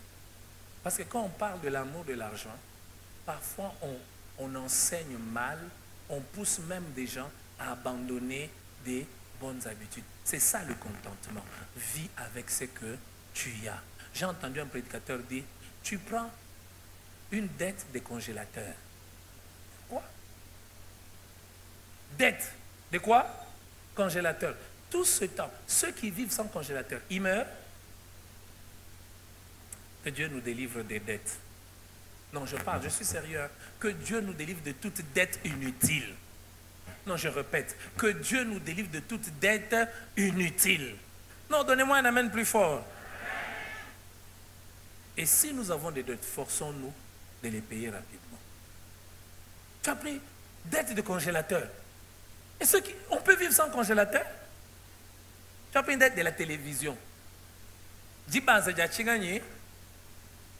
parce que quand on parle de l'amour de l'argent, parfois on enseigne mal, on pousse même des gens à abandonner des bonnes habitudes. C'est ça le contentement. Vis avec ce que tu as. J'ai entendu un prédicateur dire, tu prends une dette de congélateur. Quoi? Dette de quoi? Congélateur. Tout ce temps, ceux qui vivent sans congélateur, ils meurent. Que Dieu nous délivre des dettes. Non, je suis sérieux. Que Dieu nous délivre de toute dette inutile. Non, je répète, que Dieu nous délivre de toute dette inutile. Non, donnez-moi un amen plus fort. Et si nous avons des dettes, forçons-nous de les payer rapidement. Tu as pris dette de congélateur. Et on peut vivre sans congélateur? Tu as pris une dette de la télévision.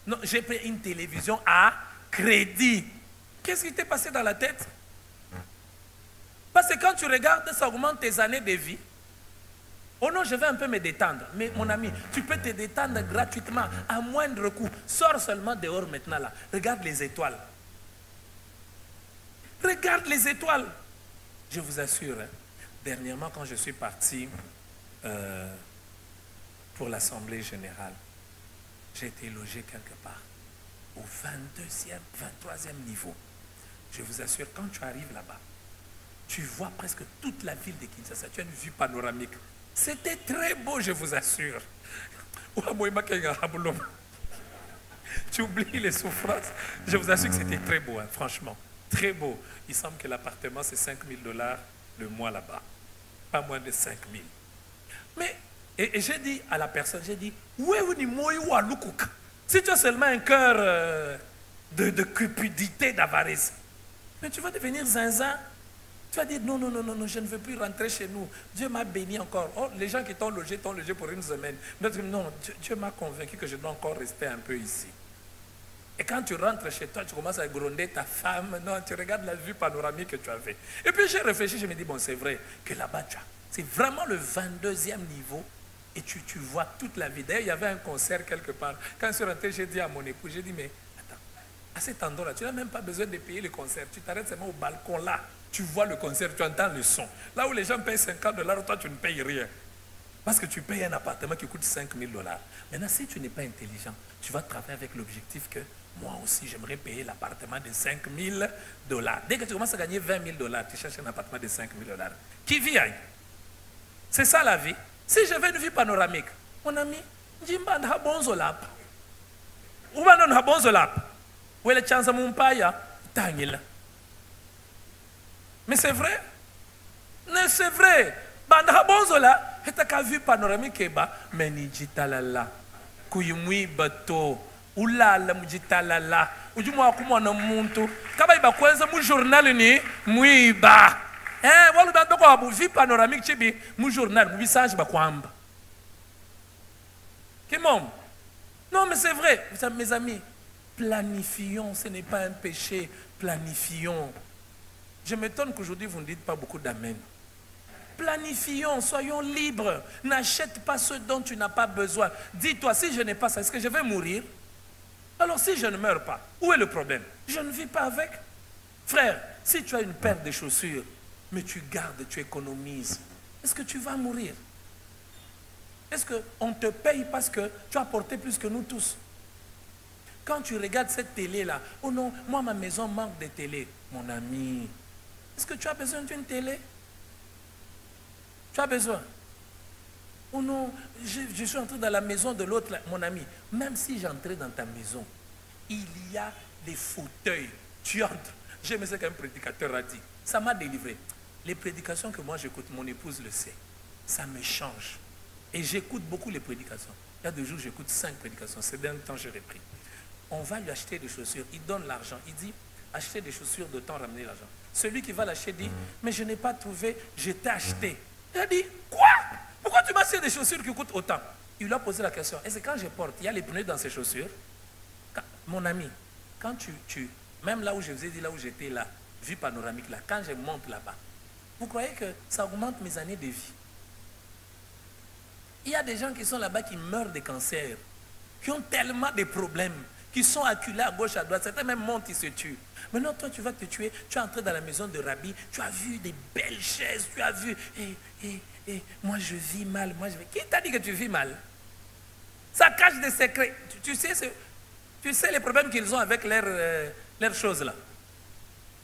Non, j'ai pris une télévision à crédit. Qu'est-ce qui t'est passé dans la tête? Parce que quand tu regardes, ça augmente tes années de vie. Oh non, je vais un peu me détendre. Mais mon ami, tu peux te détendre gratuitement, à moindre coût. Sors seulement dehors maintenant là. Regarde les étoiles. Regarde les étoiles. Je vous assure, hein, dernièrement quand je suis parti pour l'Assemblée générale, j'ai été logé quelque part au 22e, 23e niveau. Je vous assure, quand tu arrives là-bas, tu vois presque toute la ville de Kinshasa. Tu as une vue panoramique. C'était très beau, je vous assure. Tu oublies les souffrances. Je vous assure que c'était très beau, hein, franchement. Très beau. Il semble que l'appartement, c'est 5 000 $ le mois là-bas. Pas moins de 5 000. Mais, et j'ai dit à la personne, j'ai dit, si tu as seulement un cœur de cupidité, d'avarice, mais tu vas devenir zinzin. Tu vas dire, non, non, non, non, non, je ne veux plus rentrer chez nous. Dieu m'a béni encore. Oh, les gens qui t'ont logé pour une semaine. Non, Dieu m'a convaincu que je dois encore rester un peu ici. Et quand tu rentres chez toi, tu commences à gronder ta femme. Non, tu regardes la vue panoramique que tu avais. Et puis j'ai réfléchi, je me dis, bon, c'est vrai que là-bas, c'est vraiment le 22e niveau. Et tu vois toute la vie. D'ailleurs, il y avait un concert quelque part. Quand je suis rentré, j'ai dit à mon époux, j'ai dit, mais attends, à cet endroit-là, tu n'as même pas besoin de payer le concert. Tu t'arrêtes seulement au balcon là. Tu vois le concert, tu entends le son. Là où les gens payent 50 $, toi, tu ne payes rien. Parce que tu payes un appartement qui coûte 5 000 $. Maintenant, si tu n'es pas intelligent, tu vas travailler avec l'objectif que moi aussi, j'aimerais payer l'appartement de 5 000 $. Dès que tu commences à gagner 20 000 $, tu cherches un appartement de 5 000 $. Qui vit? C'est ça la vie. Si je veux une vie panoramique, mon ami, Jimba n'a bon zolap. Ou bien n'a bon zolap. Où est le chance à mon paya? Tangil. Mais c'est vrai. Mais c'est vrai. Banda bonzola, et ta vue panoramique eba, mais ni jitalala. Kuyumui bato, oula la mujitalala, ujumwa kumwana muntu kaba iba kwenza mu journal ni muiba walu ba ko abu vie panoramique chibi mu journal mu message ba kwamba Kimom. Non mais c'est vrai, mes amis, planifions, ce n'est pas un péché, planifions. Je m'étonne qu'aujourd'hui vous ne dites pas beaucoup d'amen. Planifions, soyons libres. N'achète pas ce dont tu n'as pas besoin. Dis-toi, si je n'ai pas ça, est-ce que je vais mourir? Alors si je ne meurs pas, où est le problème? Je ne vis pas avec. Frère, si tu as une paire de chaussures, mais tu gardes, tu économises, est-ce que tu vas mourir? Est-ce qu'on te paye parce que tu as porté plus que nous tous? Quand tu regardes cette télé-là, oh non, moi ma maison manque de télé. Mon ami, est-ce que tu as besoin d'une télé? Tu as besoin? Oh non, je suis entré dans la maison de l'autre, mon ami. Même si j'entrais dans ta maison, il y a des fauteuils. Tu entres. J'aime ce qu'un prédicateur a dit. Ça m'a délivré. Les prédications que moi j'écoute, mon épouse le sait. Ça me change. Et j'écoute beaucoup les prédications. Il y a 2 jours, j'écoute 5 prédications. Ces derniers temps, j'ai repris. On va lui acheter des chaussures. Il donne l'argent. Il dit, acheter des chaussures, d'autant ramener l'argent. Celui qui va l'acheter dit, mais je n'ai pas trouvé, je t'ai acheté. Il a dit, quoi? Pourquoi tu m'as acheté des chaussures qui coûtent autant? Il lui a posé la question. Et c'est quand je porte, il y a les pneus dans ces chaussures. Mon ami, quand même là où je vous ai dit, là où j'étais là, vue panoramique là, quand je monte là-bas, vous croyez que ça augmente mes années de vie? Il y a des gens qui sont là-bas qui meurent de cancer, qui ont tellement de problèmes, qui sont acculés à gauche, à droite. Certains même montent, ils se tuent. Maintenant, toi, tu vas te tuer. Tu es entré dans la maison de Rabbi, tu as vu des belles chaises, tu as vu... Et moi, je vis mal. Qui t'a dit que tu vis mal? Ça cache des secrets. Tu sais les problèmes qu'ils ont avec leurs choses là.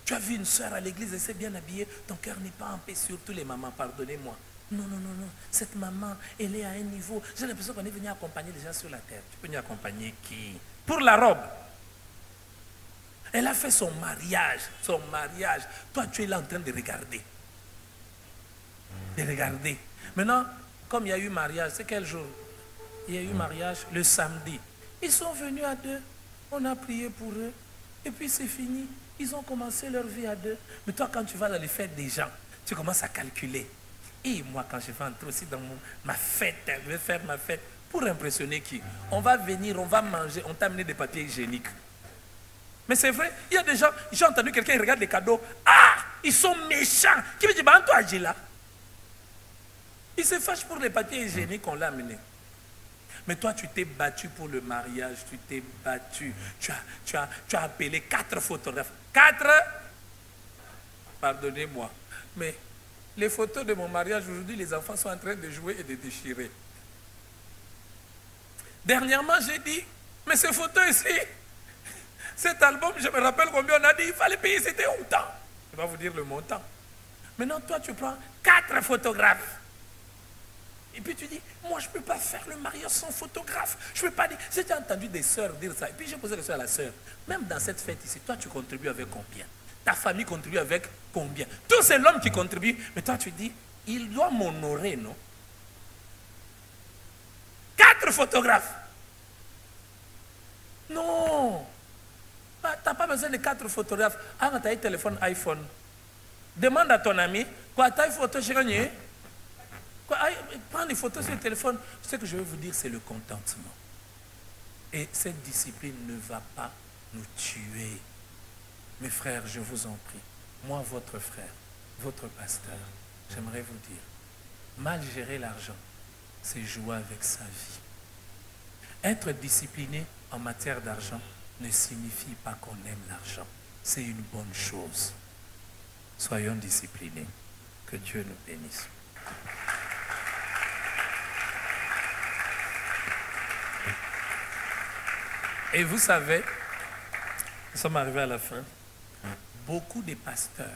Tu as vu une soeur à l'église, elle s'est bien habillée. Ton cœur n'est pas en paix, surtout les mamans, pardonnez-moi. Non, non, non, non. Cette maman, elle est à un niveau. J'ai l'impression qu'on est venu accompagner les gens sur la terre. Tu peux venir accompagner qui? Pour la robe. Elle a fait son mariage. Son mariage. Toi, tu es là en train de regarder. De regarder. Maintenant, comme il y a eu mariage, c'est quel jour? Il y a eu mariage le samedi. Ils sont venus à 2. On a prié pour eux. Et puis c'est fini. Ils ont commencé leur vie à 2. Mais toi, quand tu vas dans les fêtes des gens, tu commences à calculer. Et moi, quand je vais entrer aussi dans ma fête, je vais faire ma fête, pour impressionner qui? On va venir, on va manger, on t'a amené des papiers hygiéniques. Mais c'est vrai, il y a des gens, j'ai entendu quelqu'un, il regarde les cadeaux. Ah, ils sont méchants. Qui me dit, bah, toi, agis là. Il se fâche pour les papiers hygiéniques qu'on l'a amené. Mais toi, tu t'es battu pour le mariage, tu t'es battu. Tu as appelé 4 photographes. 4? Pardonnez-moi. Mais les photos de mon mariage, aujourd'hui, les enfants sont en train de jouer et de déchirer. Dernièrement, j'ai dit, mais ces photos ici, cet album, je me rappelle combien on a dit, il fallait payer, c'était autant. Je vais vous dire le montant. Maintenant, toi, tu prends 4 photographes. Et puis tu dis, moi je ne peux pas faire le mariage sans photographe. Je ne peux pas dire. J'ai entendu des sœurs dire ça. Et puis j'ai posé la question à la sœur. Même dans cette fête ici, toi tu contribues avec combien? Ta famille contribue avec combien? Tout c'est l'homme qui contribue. Mais toi tu dis, il doit m'honorer, non? 4 photographes. Non. Tu n'as pas besoin de 4 photographes. Ah, tu as un téléphone iPhone. Demande à ton ami, quoi, tu as une photo chez Gagné? Prends les photos sur le téléphone. Ce que je veux vous dire, c'est le contentement. Et cette discipline ne va pas nous tuer. Mes frères, je vous en prie, moi, votre frère, votre pasteur, j'aimerais vous dire, mal gérer l'argent, c'est jouer avec sa vie. Être discipliné en matière d'argent ne signifie pas qu'on aime l'argent. C'est une bonne chose. Soyons disciplinés. Que Dieu nous bénisse. Et vous savez, nous sommes arrivés à la fin, beaucoup de pasteurs